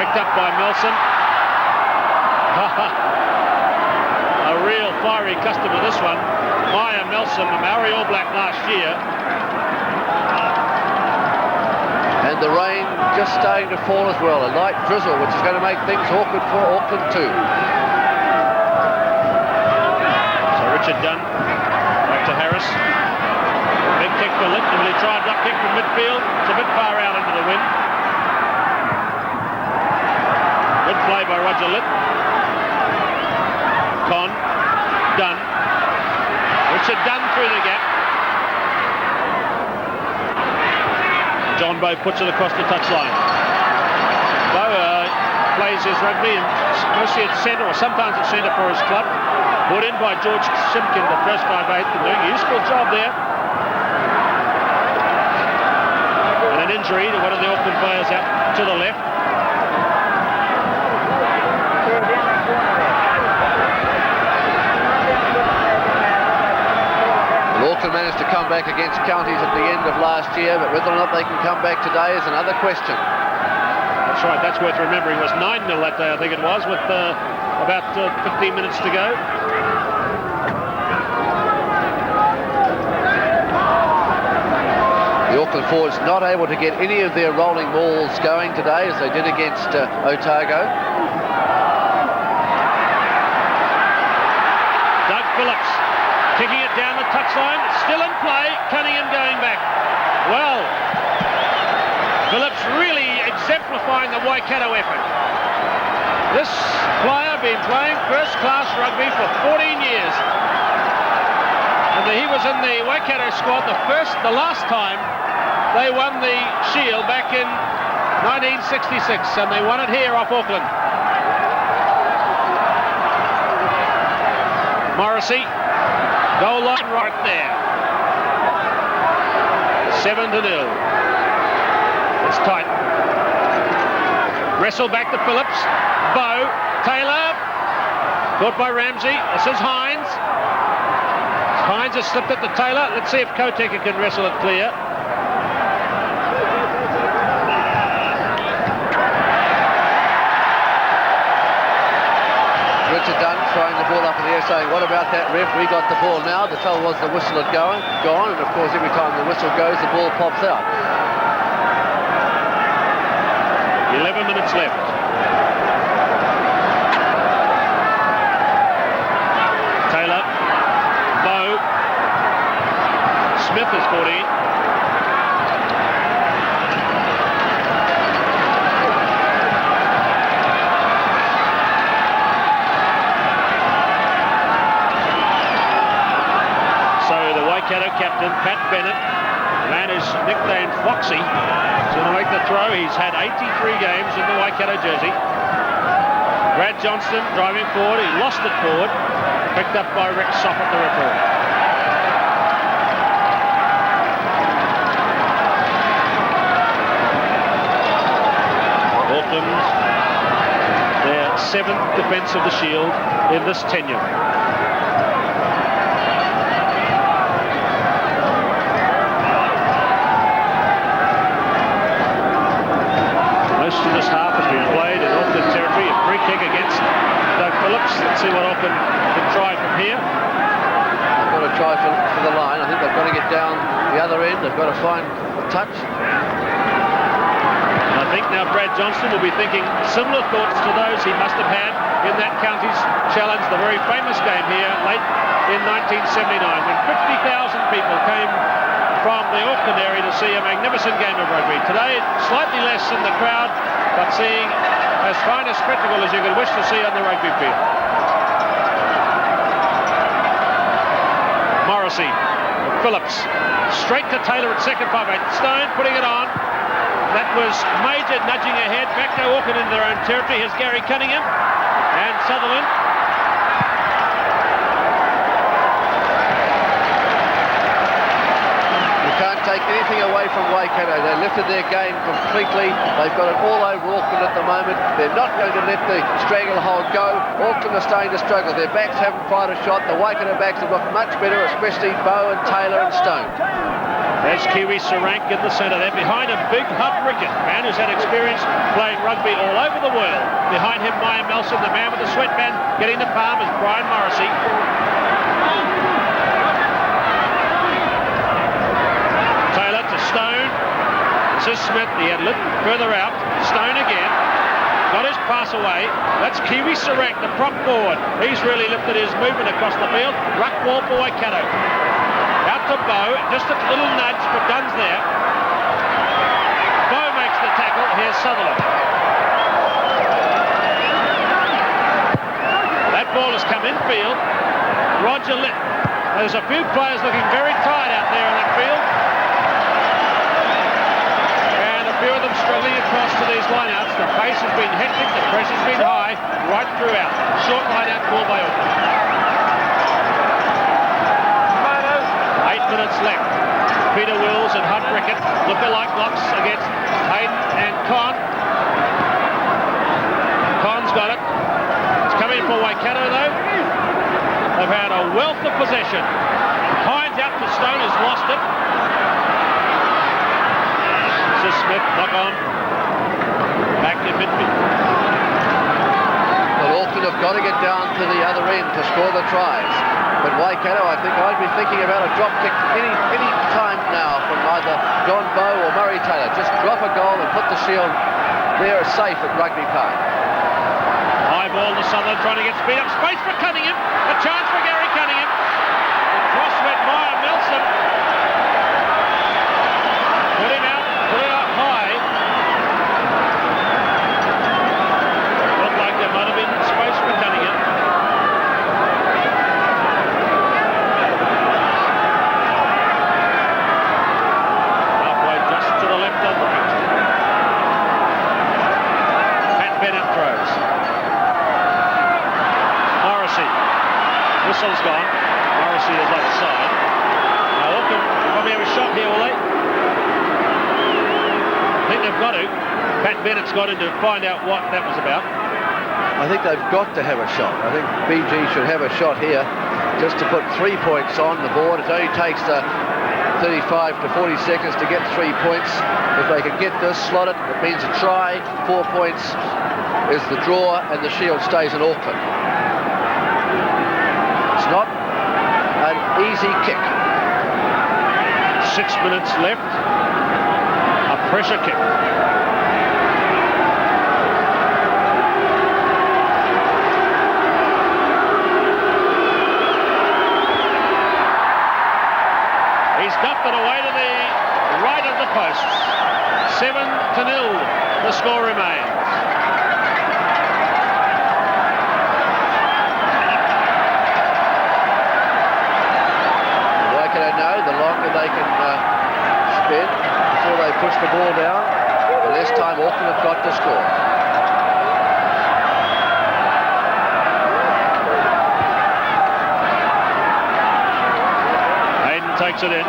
Picked up by Melson. A real fiery customer, this one. Maya Melson, the Maori All Black last year. And the rain just starting to fall as well. A light drizzle, which is going to make things awkward for Auckland too. So Richard Dunn, back to Harris. Big kick for Litt. Will he try a drop kick from midfield? It's a bit far out into the wind. Good play by Roger Litt. Con, Dunn. Richard Dunn through the gap. John Bowe puts it across the touchline. Bowe plays his rugby and mostly at centre or sometimes at centre for his club. Brought in by George Simpkin, the first 5'8", and doing a useful job there. And an injury to one of the Auckland players out to the left. back against counties at the end of last year, but whether or not they can come back today is another question. That's right, that's worth remembering. It was 9-0 that day, I think it was, with about 15 minutes to go. The Auckland forwards not able to get any of their rolling balls going today as they did against Otago. Doug Phillips kicking it down the touchline, still in play, Cunningham going back. Well, Phillips really exemplifying the Waikato effort. This player been playing first-class rugby for 14 years. And he was in the Waikato squad the last time they won the Shield back in 1966, and they won it here off Auckland. Morrissey, goal line right there. 7-0. It's tight. Wrestle back to Phillips. Bow, Taylor, caught by Ramsey. This is Hines. Hines has slipped it to Taylor. Let's see if Koteka can wrestle it clear. Richard Dunn throwing the ball up in the air saying, what about that, ref? We got the ball now. The trouble was the whistle had gone, and of course every time the whistle goes the ball pops out. 11 minutes left. Taylor, Bow, Smith is 14. Waikato captain Pat Bennett, man who's nicknamed Foxy, is going to make the throw. He's had 83 games in the Waikato jersey. Brad Johnston driving forward. He lost it forward. Picked up by Rick Soffit, the referee. Auckland, their 7th defence of the Shield in this tenure. Most of this half has been played in Auckland territory. A free kick against Doug Phillips. Let's see what Auckland can try from here. They've got to try for the line. I think they've got to get down the other end. They've got to find a touch. I think now Brad Johnston will be thinking similar thoughts to those he must have had in that county's challenge, the very famous game here late in 1979, when 50,000 people came from the Auckland area to see a magnificent game of rugby. Today, slightly less in the crowd, but seeing as fine a spectacle as you could wish to see on the rugby field. Morrissey, Phillips, straight to Taylor at second 5-8. Stone putting it on. That was Major nudging ahead, back to Auckland into their own territory. Here's Gary Cunningham and Sutherland. Can't take anything away from Waikato. They lifted their game completely. They've got it all over Auckland at the moment. They're not going to let the stranglehold go. Auckland are starting to struggle. Their backs haven't fired a shot. The Waikato backs have looked much better, especially Bow and Taylor and Stone. There's Kiwi Sarank in the centre there. Behind him, Big Hub Rickett, man who's had experience playing rugby all over the world. Behind him, Maya Melson, the man with the sweatband. Getting the palm is Brian Morrissey. Stone. This is Smith. He had a little further out. Stone again. Got his pass away. That's Kiwi Sarank, the prop forward. He's really lifted his movement across the field. Ruck ball for Waikato. Out to Bow. Just a little nudge, but Dunn's there. Bow makes the tackle. Here's Sutherland. That ball has come infield. Roger Litton. There's a few players looking very tired out there in that field. A few of them struggling across to these lineouts. The pace has been hectic, the pressure's been high right throughout. Short lineout call by Auckland. 8 minutes left. Peter Wills and Hub Rickett look-alike locks against Hayden and Con. Con's got it. It's coming for Waikato though. They've had a wealth of possession. Hines out to Stone, has lost it. This is Smith, knock on. Back in midfield. Well, Auckland have got to get down to the other end to score the tries. But Waikato, I think I'd be thinking about a drop kick any time now from either John Bowe or Murray Taylor. Just drop a goal and put the Shield there safe at Rugby Park. High ball to Sutherland, trying to get speed up. Space for Cunningham. A chance for Gary Cunningham. Cross went Meyer Milson. Put him out high. Looked like there might have been space for Cunningham. Halfway just to the left of the pitch. Pat Bennett throws. Morrissey. Whistle's gone. Morrissey is offside. Now Auckland probably have a shot here, will they? I think they've got to. Pat Bennett's got in to find out what that was about. I think they've got to have a shot. I think BG should have a shot here just to put 3 points on the board. It only takes 35 to 40 seconds to get 3 points. If they can get this slotted, it means a try. 4 points is the draw, and the Shield stays in Auckland. It's not an easy kick. 6 minutes left. A pressure kick. He's dumped it away to the right of the posts. 7-0, the score remains. Waikato know the longer they can spin before they push the ball down, the less time Auckland have got to score. Takes it in.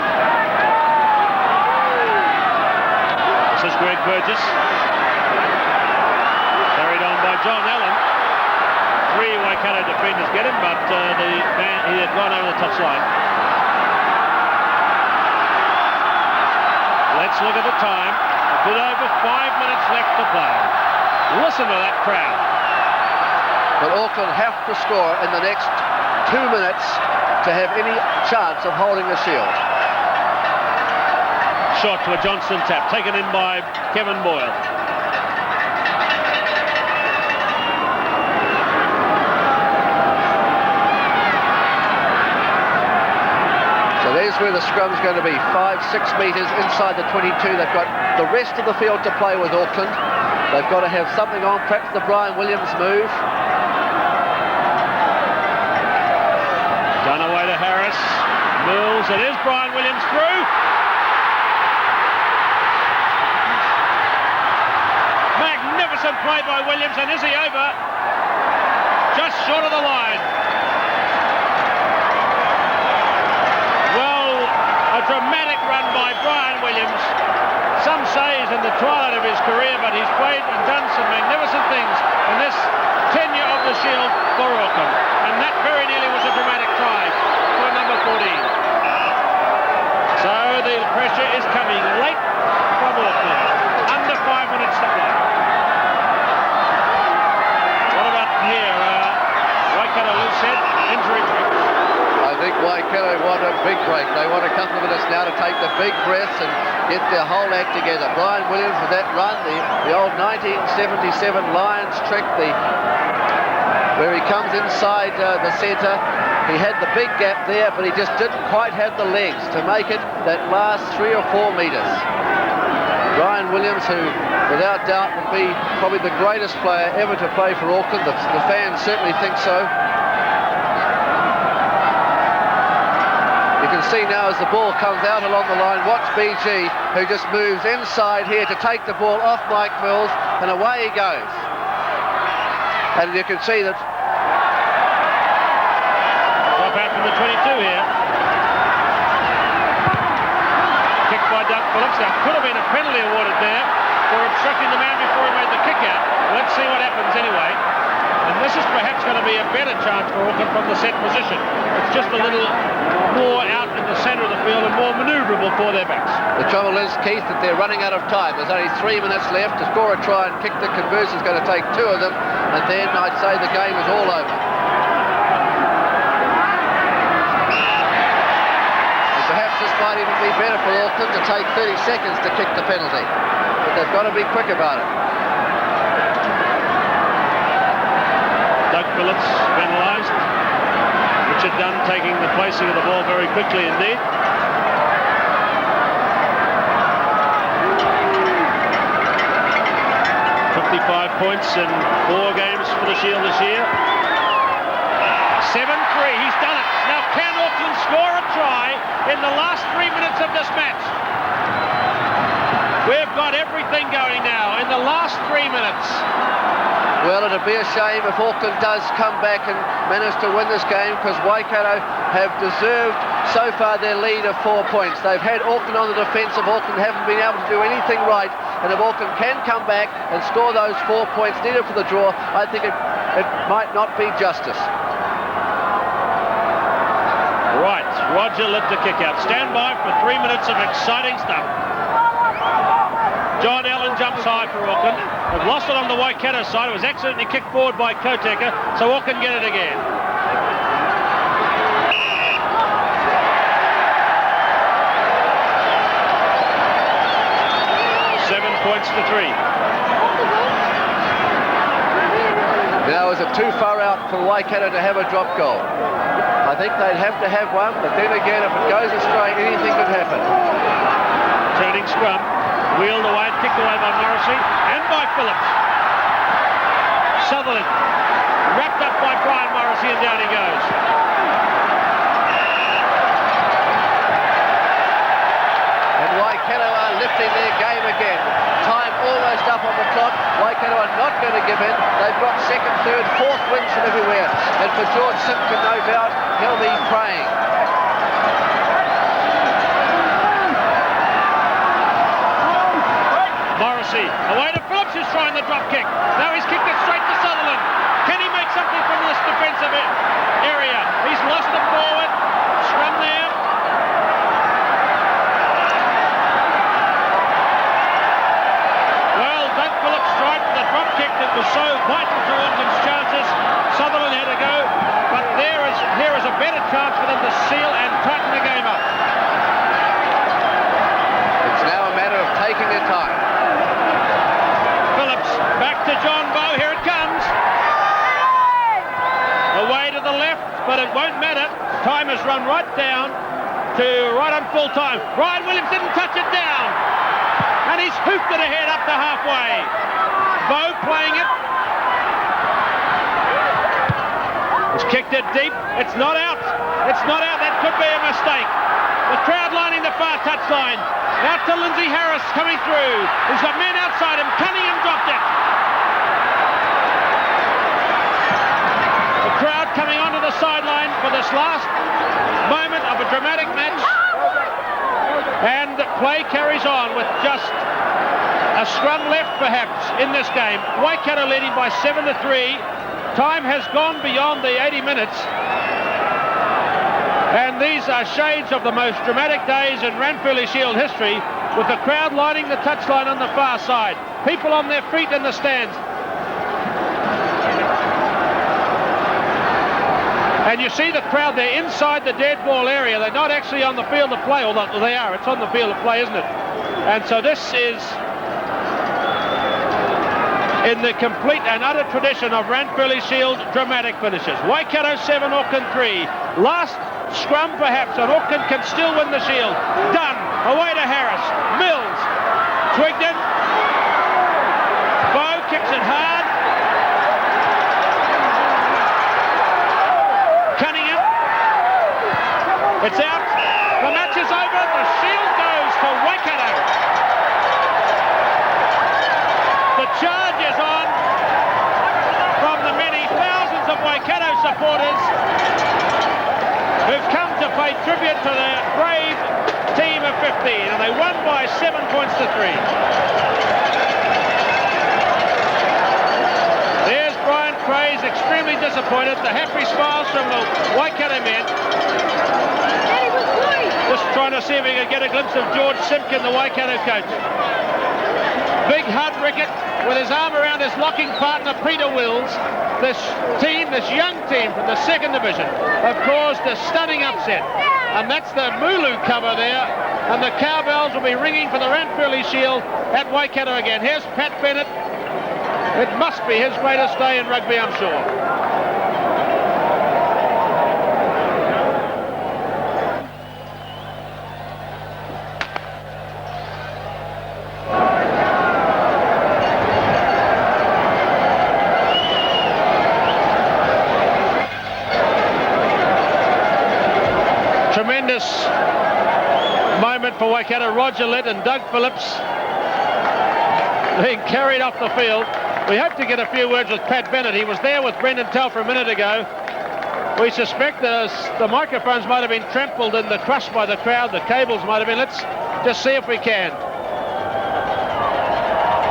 This is Greg Burgess. Carried on by John Allen. 3 Waikato defenders get him, but he had gone over the touchline. Let's look at the time. A bit over 5 minutes left to play. Listen to that crowd. But Auckland have to score in the next 2 minutes to have any chance of holding the Shield. Shot to a Johnston tap, taken in by Kevin Boyle. So there's where the scrum's going to be, 5-6 metres inside the 22. They've got the rest of the field to play with Auckland. They've got to have something on, perhaps the Brian Williams move. Dunaway to Harris. Mills, it is Brian Williams through. Magnificent play by Williams, and is he over? Just short of the line. Well, a dramatic run by Brian Williams. Some say he's in the twilight of his career, but he's played and done some magnificent things in this tenure of the Shield for Auckland. And that very nearly was a dramatic try for number 14. So the pressure is coming late from Auckland. Under 5 minutes to play. What about here? Waikato loose head, injury break. I think Waikato want a big break. They want a couple of minutes now to take the big breaths and get their whole act together. Brian Williams with that run, the old 1977 Lions trick, where he comes inside the centre. He had the big gap there, but he just didn't quite have the legs to make it that last 3 or 4 metres. Brian Williams, who without doubt will be probably the greatest player ever to play for Auckland. The fans certainly think so. You can see now as the ball comes out along the line, watch BG, who just moves inside here to take the ball off Mike Mills, and away he goes. And you can see that out from the 22 here. Kick by Doug Phillips. There could have been a penalty awarded there for obstructing the man before he made the kick out. Let's see what happens anyway. And this is perhaps going to be a better chance for Auckland from the set position. It's just a little more out in the centre of the field and more manoeuvrable for their backs. The trouble is, Keith, that they're running out of time. There's only 3 minutes left. To score a try and kick the conversion is going to take 2 of them, and then I'd say the game is all over. And perhaps this might even be better for Auckland to take 30 seconds to kick the penalty. But they've got to be quick about it. Doug Phillips penalised. Richard Dunn taking the placing of the ball very quickly indeed. Points in 4 games for the Shield this year. 7-3, he's done it. Now can Auckland score a try in the last 3 minutes of this match? We've got everything going now in the last 3 minutes. Well, it'd be a shame if Auckland does come back and manage to win this game, because Waikato have deserved so far their lead of 4 points. They've had Auckland on the defensive. Auckland haven't been able to do anything right, and if Auckland can come back and score those 4 points needed for the draw, I think it might not be justice. Right, Roger lit the kick out. Stand by for 3 minutes of exciting stuff. John Allen jumps high for Auckland. They've lost it on the Waikato side. It was accidentally kicked forward by Koteka, so Auckland get it again. Points to 3. Now, is it too far out for Waikato to have a drop goal? I think they'd have to have one, but then again, if it goes astray, anything could happen. Turning scrum, wheeled away and kicked away by Morrissey and by Phillips. Sutherland, wrapped up by Brian Morrissey, and down he goes. And Waikato are lifting their game again. Time almost up on the clock. Waikato are not going to give in. They've got 2nd, 3rd, 4th wins from everywhere. And for George Simpkin, no doubt, he'll be praying. Morrissey, away to Phillips, who's trying the drop kick. Now he's kicked it straight to Sutherland. Can he make something from this defensive area? He's lost it forward. Scrum there. It was so vital to Auckland's chances. Sutherland had to go, but here is a better chance for them to seal and tighten the game up. It's now a matter of taking their time. Phillips back to John Bowe. Here it comes. Away to the left, but it won't matter. Time has run right down to right on full time. Ryan Williams didn't touch it down, and he's hooped it ahead up to halfway. Bowe playing it. He's kicked it deep. It's not out. It's not out. That could be a mistake. The crowd lining the far touchline. Out to Lindsay Harris coming through. He's got men outside him. Cunningham dropped it. The crowd coming onto the sideline for this last moment of a dramatic match. And play carries on with just a scrum left, perhaps, in this game. Waikato leading by 7-3. Time has gone beyond the 80 minutes. And these are shades of the most dramatic days in Ranfurly Shield history, with the crowd lining the touchline on the far side. People on their feet in the stands. And you see the crowd, they're inside the dead ball area. They're not actually on the field of play, although they are. It's on the field of play, isn't it? And so this is in the complete and utter tradition of Ranfurly Shield dramatic finishes. Waikato 7, Auckland 3. Last scrum perhaps, and Auckland can still win the Shield. Dunn, away to Harris. Mills, Twigden. Bowe kicks it hard. Cunningham. It's out. The match is over. The Shield goes to Waikato. The charge is on from the many thousands of Waikato supporters who've come to pay tribute to the brave team of 15, and they won by 7 points to 3. There's Brian praise, extremely disappointed. The happy smiles from the Waikato men. Just trying to see if we can get a glimpse of George Simpkin, the Waikato coach. Big hard wicket with his arm around his locking partner Peter Wills. This young team from the second division have caused a stunning upset. And that's the Mulu cover there. And the cowbells will be ringing for the Ranfurly Shield at Waikato again. Here's Pat Bennett. It must be his greatest day in rugby, I'm sure. Tremendous moment for Waikato. Roger Litt and Doug Phillips being carried off the field. We hope to get a few words with Pat Bennett. He was there with Brendan Telfer a minute ago. We suspect the microphones might have been trampled in the crush by the crowd. The cables might have been. Let's just see if we can.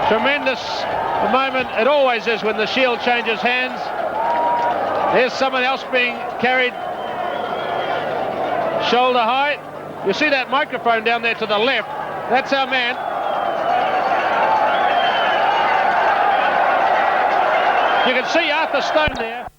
Tremendous moment. It always is when the shield changes hands. There's someone else being carried shoulder high. You see that microphone down there to the left? That's our man. You can see Arthur Stone there.